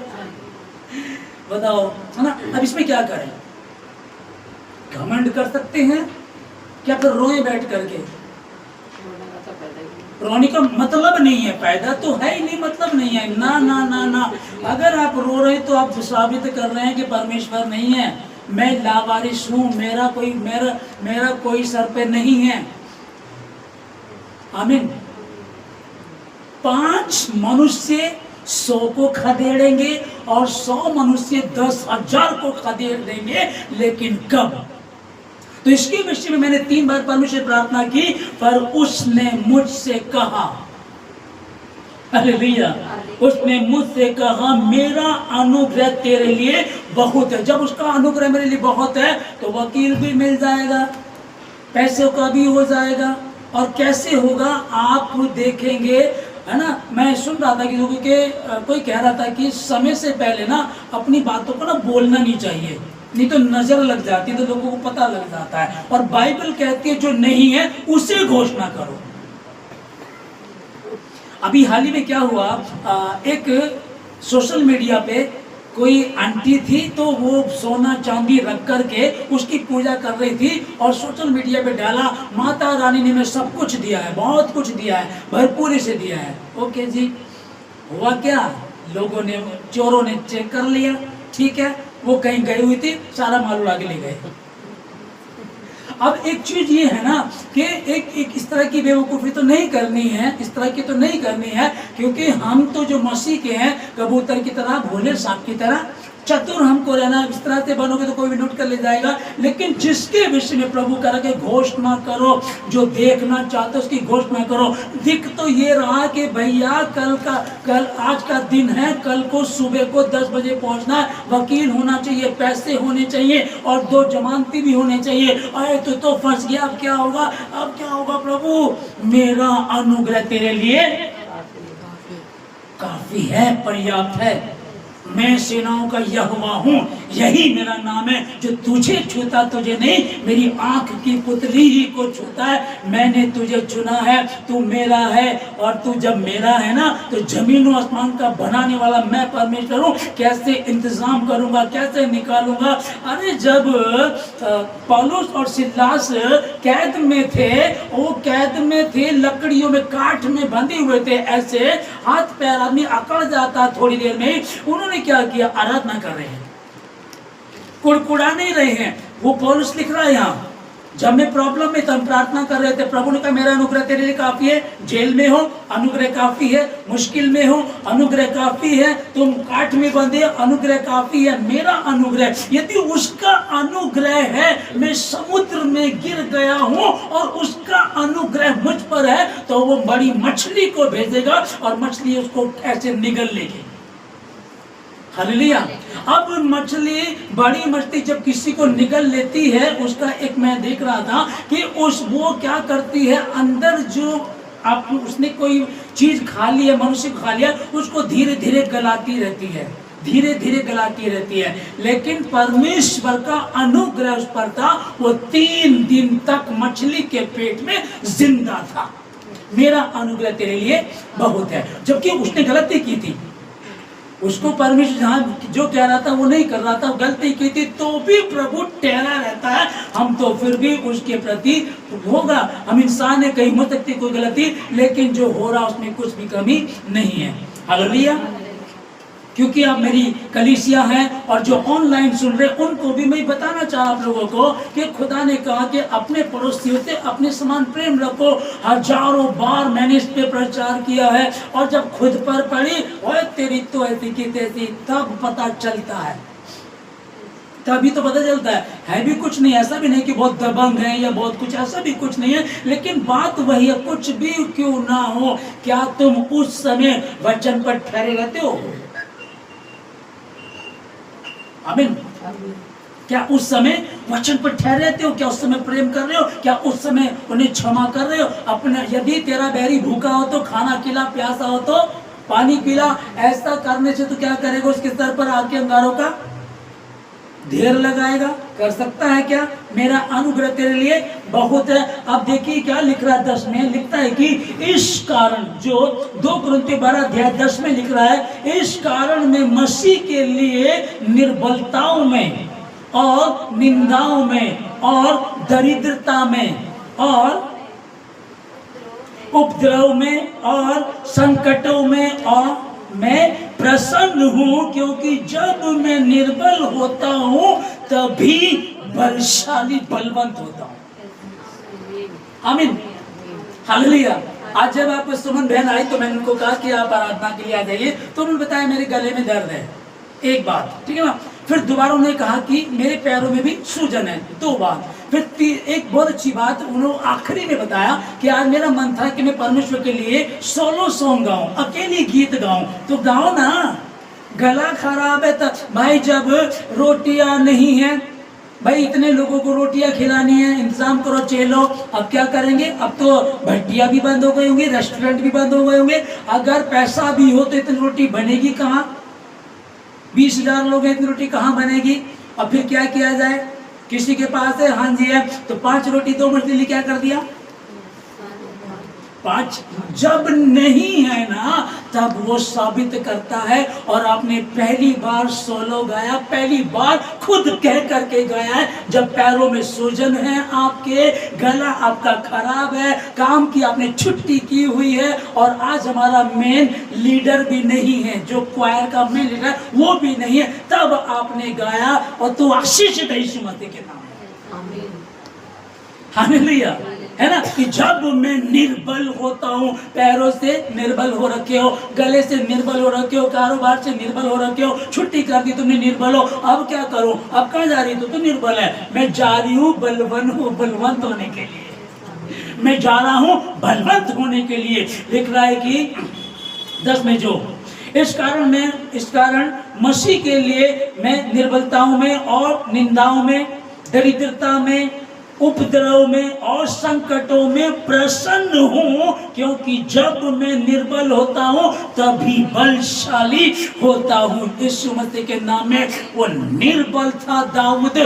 बताओ, है ना। अब इसमें क्या करें, घमंड कर सकते हैं क्या, फिर रोए बैठ करके? रोने का मतलब नहीं है, फायदा तो है ही नहीं, मतलब नहीं है, ना ना ना ना। अगर आप रो रहे हैं तो आप साबित कर रहे हैं कि परमेश्वर नहीं है, मैं लावारिस हूं, मेरा कोई सर पे नहीं है। आमीन। 5 मनुष्य 100 को खदेड़ेंगे और 100 मनुष्य 10,000 को खदेड़ देंगे, लेकिन कब? तो इसके विषय में मैंने 3 बार परमेश्वर से प्रार्थना की, पर उसने मुझसे कहा, हालेलुया। उसने मुझसे कहा मेरा अनुग्रह तेरे लिए बहुत है। जब उसका अनुग्रह मेरे लिए बहुत है तो वकील भी मिल जाएगा, पैसों का भी हो जाएगा। और कैसे होगा आप देखेंगे, है ना। मैं सुन रहा था कि कोई कह रहा था कि समय से पहले ना अपनी बातों को ना बोलना नहीं चाहिए, नहीं तो नजर लग जाती है, तो लोगों को पता लग जाता है। और बाइबल कहती है जो नहीं है उसे घोषणा करो। अभी हाल ही में क्या हुआ, एक सोशल मीडिया पे कोई आंटी थी, तो वो सोना चांदी रख करके उसकी पूजा कर रही थी और सोशल मीडिया पे डाला माता रानी ने मैं सब कुछ दिया है, बहुत कुछ दिया है, भरपूरी से दिया है। ओके जी, हुआ क्या, लोगों ने, चोरों ने चेक कर लिया, ठीक है, वो कहीं गई हुई थी, सारा माल उड़ा के ले गए। अब एक चीज ये है ना कि एक इस तरह की बेवकूफ़ी तो नहीं करनी है, इस तरह की तो नहीं करनी है, क्योंकि हम तो जो मसीह के हैं कबूतर की तरह, भोले सांप की तरह चतुर हमको रहना। इस तरह से बनोगे तो कोई भी लूट कर ले जाएगा। लेकिन जिसके विषय में प्रभु कह रहा है घोषणा करो, जो देखना चाहते उसकी घोषणा करो। दिख तो ये रहा कि भैया कल आज का दिन है, कल को सुबह को 10 बजे पहुंचना है, वकील होना चाहिए, पैसे होने चाहिए और 2 जमानती भी होने चाहिए। अरे तो फंस गया, अब क्या होगा, अब क्या होगा प्रभु, मेरा अनुग्रह तेरे लिए काफी है, पर्याप्त है। मैं सेनाओं का यहोवा हूँ, यही मेरा नाम है। जो तुझे छूता तुझे नहीं, मेरी आंख की पुतली ही को छूता है। मैंने तुझे चुना है, तू मेरा है, और तू जब मेरा है ना तो जमीन और आसमान का बनाने वाला मैं परमेश्वर हूँ। कैसे इंतजाम करूंगा, कैसे निकालूंगा। अरे जब पौलुस और सिलास कैद में थे, वो कैद में थे, लकड़ियों में, काठ में बंधे हुए थे, ऐसे हाथ पैर आदमी अकड़ जाता थोड़ी देर में। उन्होंने क्या किया, आराधना कर रहे हैं, कुड़कुड़ा नहीं रहे हैं। वो पौलुस लिख रहा है यहाँ, जब मैं प्रॉब्लम में था, हम प्रार्थना कर रहे थे, प्रभु ने कहा मेरा अनुग्रह तेरे लिए काफी है। जेल में हो, अनुग्रह काफी है। मुश्किल में हो, अनुग्रह काफी है। तुम काठ में बंधे, अनुग्रह काफी है। मेरा अनुग्रह, यदि उसका अनुग्रह है, मैं समुद्र में गिर गया हूं और उसका अनुग्रह मुझ पर है, तो वो बड़ी मछली को भेजेगा और मछली उसको ऐसे निगल लेगी। हालेलुया। अब मछली, बड़ी मछली जब किसी को निगल लेती है, उसका एक मैं देख रहा था कि वो क्या करती है, अंदर जो आप उसने कोई चीज खा ली है, मनुष्य खा लिया, उसको धीरे धीरे गलाती रहती है, धीरे धीरे गलाती रहती है। लेकिन परमेश्वर का अनुग्रह उस पर था, वो 3 दिन तक मछली के पेट में जिंदा था। मेरा अनुग्रह तेरे लिए बहुत है। जबकि उसने गलती की थी, उसको परमेश्वर जहाँ जो कह रहा था वो नहीं कर रहा था, गलती की थी, तो भी प्रभु ठहरा रहता है। हम तो फिर भी उसके प्रति होगा, हम इंसान है, कहीं हो सकती कोई गलती, लेकिन जो हो रहा उसमें कुछ भी कमी नहीं है। हालेलुया। क्योंकि आप मेरी कलीसिया हैं और जो ऑनलाइन सुन रहे, उनको भी मैं बताना चाहा आप लोगों को कि खुदा ने कहा कि अपने पड़ोसियों से अपने समान प्रेम रखो। हजारों बार मैंने इस पे प्रचार किया है, और जब खुद पर पड़ी, ओए तेरी तो ऐसी की तैसी, तब पता चलता है, तभी तो पता चलता है भी कुछ नहीं, ऐसा भी नहीं कि बहुत दबंग है या बहुत कुछ, ऐसा भी कुछ नहीं है। लेकिन बात वही है, कुछ भी क्यों ना हो, क्या तुम उस समय वचन पर ठहरे रहते हो? आमीन। क्या उस समय वचन पर ठहरे रहते हो? क्या उस समय प्रेम कर रहे हो? क्या उस समय उन्हें क्षमा कर रहे हो? अपने, यदि तेरा बैरी भूखा हो तो खाना खिला, प्यासा हो तो पानी पिला। ऐसा करने से तो क्या करेगा, उसके सर पर आके अंगारों का ढेर लगाएगा। कर सकता है क्या? मेरा अनुग्रह तेरे लिए बहुत है। अब देखिए क्या लिख रहा है 10 में, लिखता है कि इस कारण, जो 2 कुरिन्थियों 12:10 में लिख रहा है, इस कारण मैं मसीह के लिए निर्बलताओं में और निंदाओं में और दरिद्रता में और उपद्रव में और संकटों में और मैं प्रसन्न हूँ, क्योंकि जब मैं निर्बल होता हूँ तभी बलशाली बलवंत होता हूँ। आमीन। हालेलुया। आज जब आप सुमन बहन आई तो मैंने उनको कहा कि आप आराधना के लिए आ जाइए, तो उन्होंने बताया मेरे गले में दर्द है, एक बात, ठीक है ना। फिर दोबारा उन्होंने कहा कि मेरे पैरों में भी सूजन है, 2 बात। फिर एक बहुत अच्छी बात उन्होंने आखिरी में बताया कि आज मेरा मन था कि मैं परमेश्वर के लिए सोलो सॉन्ग गाऊं, अकेले गीत गाऊं। तो गाओ ना, गला खराब है तो भाई, जब रोटियां नहीं है भाई, इतने लोगों को रोटियां खिलानी है, इंतजाम करो चलो। अब क्या करेंगे? अब तो भट्टियां भी बंद हो गई होंगी, रेस्टोरेंट भी बंद हो गए होंगे। अगर पैसा भी हो तो इतनी रोटी बनेगी कहाँ? 20,000 लोग हैं, इतनी रोटी कहाँ बनेगी? अब फिर क्या किया जाए? किसी के पास है, हाँ जी है, तो 5 रोटी 2 मछली क्या कर दिया? 5। जब नहीं है ना, तब वो साबित करता है। और आपने पहली बार सोलो गाया, पहली बार खुद कह करके गाया है, जब पैरों में सूजन है, आपके गला आपका खराब है, काम की आपने छुट्टी की हुई है, और आज हमारा मेन लीडर भी नहीं है, जो क्वायर का मेन लीडर वो भी नहीं है, तब आपने गाया, और तो आशीषित है यीशु मसीह के नाम में। हालेलुया, है ना? कि जब मैं निर्बल होता हूँ, पैरों से निर्बल हो रखे हो, गले से निर्बल हो रखे हो, कारोबार से निर्बल हो रखे हो, छुट्टी कर दी तुमने, निर्बल हो, अब क्या करूं? अब कहाँ जा रही? तो निर्बल है। मैं जा रही हूँ बलवंत होने के लिए, मैं जा रहा हूँ बलवंत होने के लिए। लिख रहा है कि 10 में जो इस कारण मसीह के लिए मैं निर्बलताओं में और निंदाओं में, दरिद्रता में, उपद्रव में और संकटों में प्रसन्न हूं, क्योंकि जब मैं निर्बल होता हूं तभी बलशाली होता हूं। यीशु मसीह के नाम में वो निर्बल था दाऊद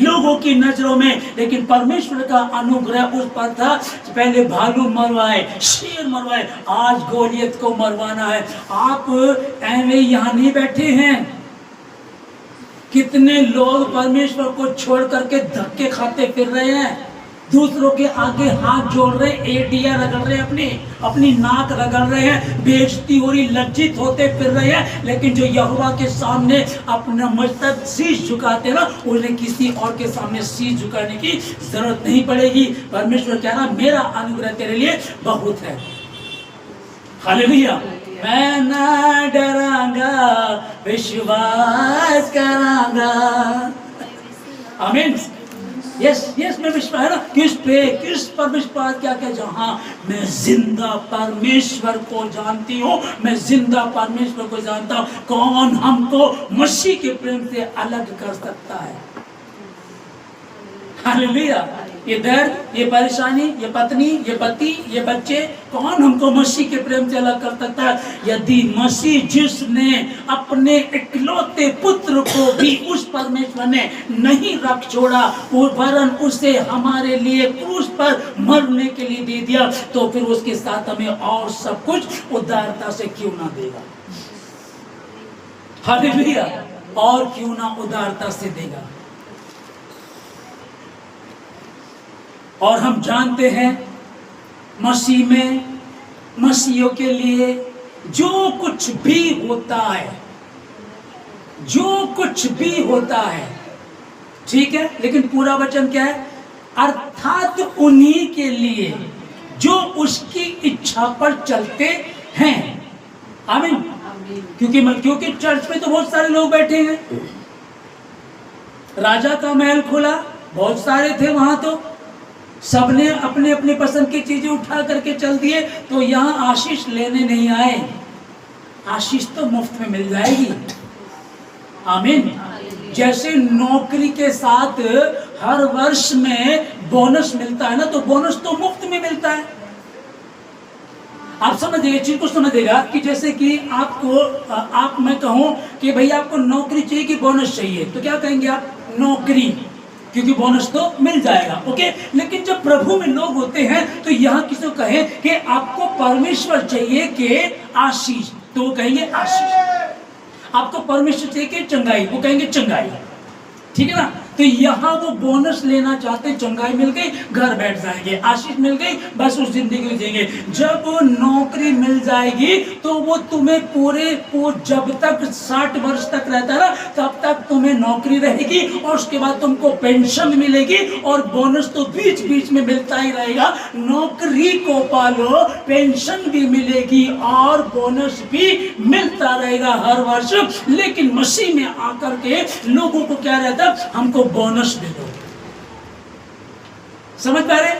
लोगों की नजरों में, लेकिन परमेश्वर का अनुग्रह उस पर था। पहले भालू मरवाए, शेर मरवाए, आज गोलियत को मरवाना है। आप ऐवे यहाँ नहीं बैठे हैं। कितने लोग परमेश्वर को छोड़ करके धक्के खाते फिर रहे हैं, दूसरों के आगे हाथ जोड़ रहे, एडिया रगड़ रहे, अपनी नाक रगड़ रहे हैं, बेइज्जती हो रही, लज्जित होते फिर रहे हैं। लेकिन जो यहोवा के सामने अपना मस्तक शीश झुकाते ना, उन्हें किसी और के सामने शीश झुकाने की जरूरत नहीं पड़ेगी। परमेश्वर कह रहा, मेरा अनुग्रह तेरे लिए बहुत है। हालेलुया, मैं ना डरांगा, विश्वास करांगा। आमीन। यस मैं विश्वास है ना, किस पर विश्वास? क्या जहां मैं जिंदा परमेश्वर को जानती हूँ, मैं जिंदा परमेश्वर को जानता हूँ। कौन हमको मसीह के प्रेम से अलग कर सकता है? हालेलुया। ये दर्द, ये परेशानी, ये पत्नी, ये पति, ये बच्चे, कौन हमको मसीह के प्रेम से अलग कर सकता है? यदि मसीह, जिसने अपने इकलौते पुत्र को भी उस परमेश्वर ने नहीं रख छोड़ा, वरन उसे हमारे लिए क्रूस पर मरने के लिए दे दिया, तो फिर उसके साथ हमें और सब कुछ उदारता से क्यों ना देगा? हालेलुया। और क्यों ना उदारता से देगा? और हम जानते हैं मसीह में, मसीहियों के लिए जो कुछ भी होता है, जो कुछ भी होता है, ठीक है, लेकिन पूरा वचन क्या है? अर्थात उन्हीं के लिए जो उसकी इच्छा पर चलते हैं। आमीन। क्योंकि चर्च में तो बहुत सारे लोग बैठे हैं, राजा का महल खुला, बहुत सारे थे वहां, तो सबने अपने अपने पसंद की चीजें उठा करके चल दिए। तो यहाँ आशीष लेने नहीं आए, आशीष तो मुफ्त में मिल जाएगी। आमीन। जैसे नौकरी के साथ हर वर्ष में बोनस मिलता है ना, तो बोनस तो मुफ्त में मिलता है। आप समझिए, चीज को समझिएगा कि जैसे कि आपको मैं कहूँ कि भैया आपको नौकरी चाहिए कि बोनस चाहिए, तो क्या कहेंगे आप? नौकरी, क्योंकि बोनस तो मिल जाएगा। ओके, लेकिन जब प्रभु में लोग होते हैं तो यहाँ किसी को कहे कि आपको परमेश्वर चाहिए कि आशीष, तो वो कहेंगे आशीष। आपको परमेश्वर चाहिए कि चंगाई, वो कहेंगे चंगाई। ठीक है ना? तो यहाँ वो बोनस लेना चाहते, चंगाई मिल गई, घर बैठ जाएंगे, आशीष मिल गई, बस उस जिंदगी जिएंगे। जब नौकरी मिल जाएगी तो वो तुम्हें जब तक 60 वर्ष तक रहता है ना, तब तक तुम्हें नौकरी रहेगी, और उसके बाद तुमको पेंशन मिलेगी, और बोनस तो बीच बीच में मिलता ही रहेगा। नौकरी को पालो, पेंशन भी मिलेगी और बोनस भी मिलता रहेगा हर वर्ष। लेकिन मसीह में आकर के लोगों को क्या रहता? हमको बोनस दे दो, समझ पा रहे?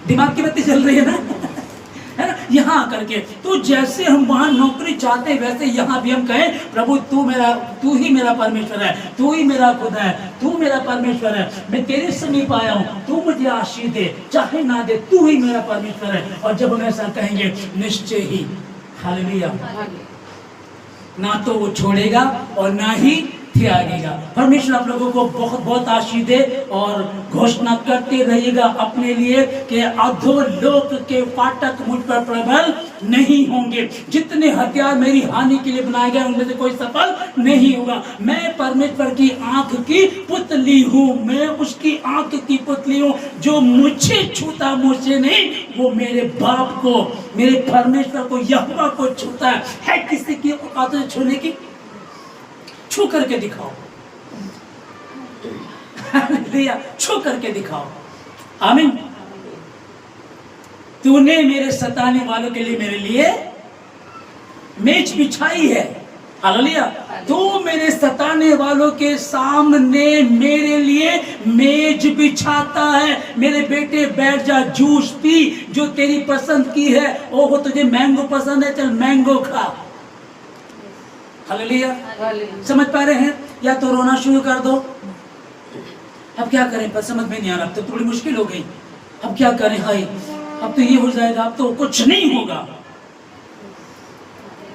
दिमाग की बत्ती चल रही है ना? है ना? यहाँ आकर के तो जैसे हम वहां नौकरी चाहते हैं वैसे यहाँ भी हम कहें प्रभु तू ही मेरा परमेश्वर है, तू ही मेरा खुदा है, तू मेरा परमेश्वर है, मैं तेरे समीप आया हूँ, तू मुझे आशीष दे, चाहे ना दे, तू ही मेरा परमेश्वर है। और जब हम ऐसा कहेंगे निश्चय ही, हालेलुया, ना तो वो छोड़ेगा और ना ही त्यागेगा। परमेश्वर आप लोगों को बहुत बहुत आशीष दे और घोषणा करते रहिएगा अपने लिए कि अधोलोक के फाटक मुझ पर प्रबल नहीं होंगे। जितने हथियार मेरी हानि के लिए बनाए गए उनमें से कोई सफल नहीं होगा। मैं परमेश्वर की आंख की पुतली हूँ, मैं उसकी आंख की पुतली हूँ। जो मुझे छूता मुझसे नहीं, वो मेरे बाप को, मेरे परमेश्वर को, यहोवा को छूता है किसी की औकात से छूने की? छू करके दिखाओ, छू करके दिखाओ। आमीन। तूने मेरे सताने वालों के लिए मेरे लिए मेज बिछाई है। हालेलुया। तू मेरे सताने वालों के सामने मेरे लिए मेज बिछाता है। मेरे बेटे बैठ जा, जूस पी जो तेरी पसंद की है। ओहो तुझे मैंगो पसंद है, चल मैंगो खा। हालेलुया। समझ पा रहे हैं? या तो रोना शुरू कर दो। अब क्या करें, पर समझ में नहीं आ रहा, अब तो थोड़ी मुश्किल हो गई। अब क्या करें, हाय अब तो ये हो जाएगा, अब तो कुछ नहीं होगा।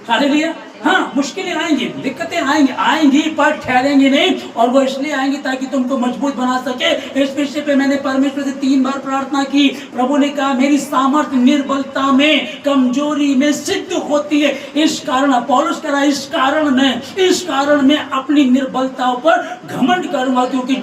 हालेलुया। हाँ, मुश्किलें आएंगी, दिक्कतें आएंगी पर ठहरेंगी नहीं। और वो इसलिए आएंगी ताकि तुमको मजबूत बना सके। इस विषय पे मैंने परमेश्वर से 3 बार प्रार्थना की। प्रभु ने कहा मेरी सामर्थ्य निर्बलता में, कमजोरी में सिद्ध होती है। इस कारण पौलुस कह रहा है, इस कारण मैं अपनी निर्बलताओं पर घमंड करूंगा, क्योंकि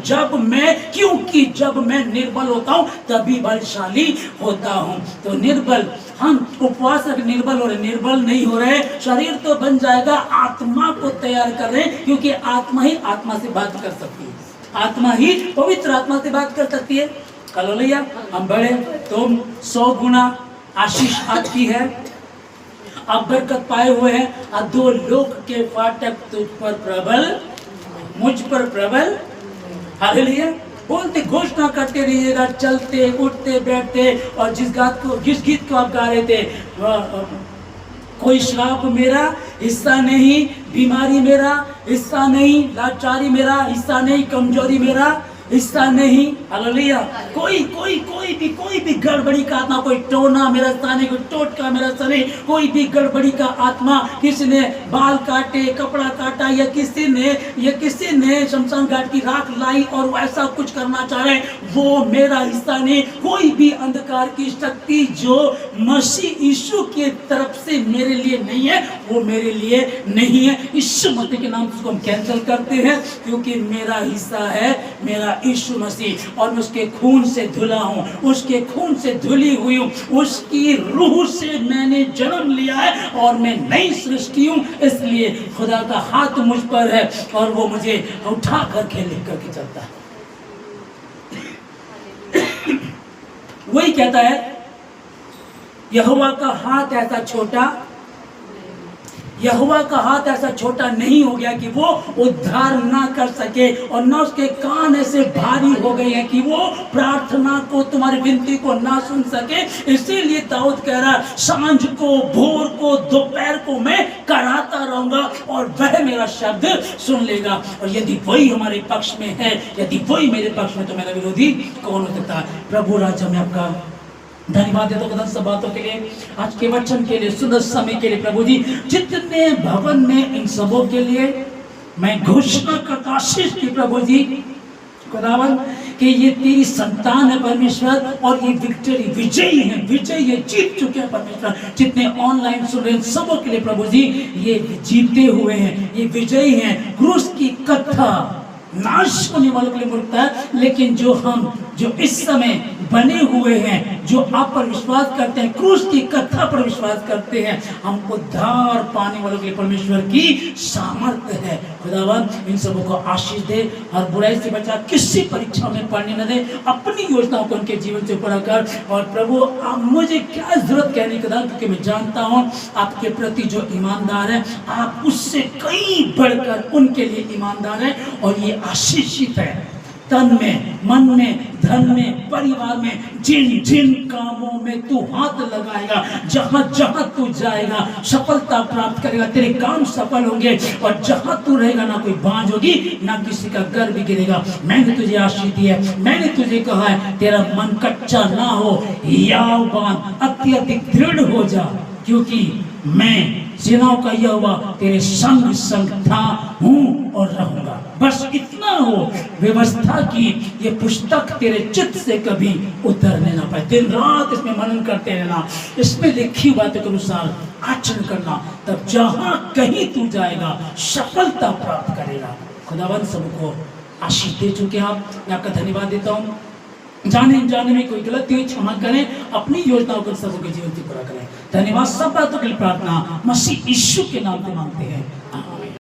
जब मैं निर्बल होता हूँ तभी बलशाली होता हूँ। तो निर्बल, हम उपवास निर्बल हो रहे, निर्बल नहीं हो रहे। शरीर तो बन जाएगा, आत्मा को तैयार कर रहे हैं, क्योंकि आत्मा ही आत्मा से बात कर सकती है। आत्मा ही पवित्र आत्मा से बात कर सकती है। हालेलुया। हम बढ़े, तुम 100 गुना आशीष आपकी है, आप बरकत पाए हुए हैं। अधोलोक के फाटक तुझ पर प्रबल, मुझ पर प्रबल। हालेलुया। बोलते घोषणा करते रहिएगा, चलते उठते बैठते। और जिस गीत को आप गा रहे थे, कोई श्राप मेरा हिस्सा नहीं, बीमारी मेरा हिस्सा नहीं, लाचारी मेरा हिस्सा नहीं, कमजोरी मेरा हिस्सा नहीं। हालेलुया। कोई भी गड़बड़ी का आत्मा, कोई टोना मेरा हिस्सा नहीं, कोई टोटका मेरा हिस्सा नहीं। कोई भी गड़बड़ी का आत्मा, किसी ने बाल काटे, कपड़ा काटा, या किसी ने शमशान घाट की राख लाई और ऐसा कुछ करना चाह रहे, वो मेरा हिस्सा नहीं। कोई भी अंधकार की शक्ति जो मसीह यीशु की तरफ से मेरे लिए नहीं है, वो मेरे लिए नहीं है। यीशु मसीह के नाम से उसको हम कैंसिल करते हैं, क्योंकि मेरा हिस्सा है मेरा यीशु मसीह। और मैं उसके खून से धुला हूँ, उसके खून से धुली हुई हूँ, उसकी रूह से मैंने जन्म लिया है और मैं नई सृष्टि हूँ। इसलिए खुदा का हाथ मुझ पर है और वो मुझे उठा करके लेकर के चलता है। वही कहता है, यहोवा का हाथ ऐसा छोटा, यहोवा का हाथ ऐसा छोटा नहीं हो गया कि वो उद्धार ना कर सके, और न उसके कान ऐसे भारी हो गए हैं कि वो प्रार्थना को, तुम्हारी विनती को ना सुन सके। इसीलिए दाऊद कह रहा है, सांझ को, भोर को, दोपहर को मैं कराता रहूंगा और वह मेरा शब्द सुन लेगा। और यदि वही हमारे पक्ष में है, यदि वही मेरे पक्ष में, तो मेरा विरोधी कौन हो सकता है? प्रभु राजा में आपका धन्यवाद देता हूं सब बातों के लिए, आज के वचन के लिए, सुंदर समय के लिए। प्रभु जी, जितने भवन में इन सबों के लिए मैं घोषणा करता आशीष की प्रभु जी खुदावन कि ये तेरी संतान है परमेश्वर, और ये विक्ट्री, विजयी है, ये जीत चुके हैं परमेश्वर। जितने ऑनलाइन सुन रहे हैं सबों के लिए प्रभु जी, ये जीते हुए हैं, ये विजयी हैं। क्रूस की कथा नाश होने वालों के लिए मूर्खता है, लेकिन जो इस समय बने हुए हैं, जो आप पर विश्वास करते हैं, क्रूस की कथा पर विश्वास करते हैं, हम उद्धार पाने वालों के लिए परमेश्वर की सामर्थ्य है। खुदावन इन सबों को आशीष दे और बुराई से बचा, किसी परीक्षा में पढ़ने न दे, अपनी योजनाओं को उनके जीवन से पूरा कर। और प्रभु मुझे क्या जरूरत कहने का, क्योंकि मैं जानता हूँ आपके प्रति जो ईमानदार है, आप उससे कई बढ़कर उनके लिए ईमानदार है, और ये आशीषित है। तन में, मन में, धन में, परिवार में, जिन जिन कामों में तू हाथ लगाएगा, जहां जहां तू जाएगा सफलता प्राप्त करेगा। तेरे काम सफल होंगे और जहां तू रहेगा ना कोई बांझ होगी, ना किसी का घर भी गिरेगा। मैंने तुझे आशीष दी है, मैंने तुझे कहा है तेरा मन कच्चा ना हो, यावान अत्यधिक दृढ़ हो जा, क्योंकि मैं सेनाओं का यहोवा तेरे संग संग था, हूं और रहूंगा। बस इतना हो, व्यवस्था की ये पुस्तक तेरे चित्त से कभी उतरने ना पाए। दिन रात इसमें मनन करते रहना, इसमें लिखी बातों के अनुसार आचरण करना, तब जहां कहीं तू जाएगा सफलता प्राप्त करेगा। खुदावंद सबको आशीष दे चुके आप, मैं आपका धन्यवाद देता हूँ। जाने जाने में कोई गलती हुई क्षमा करें, अपनी योजनाओं को सबके जीवन से पूरा करें। धन्यवाद। सब बातों के लिए प्रार्थना मसीह यीशु के नाम से मांगते हैं।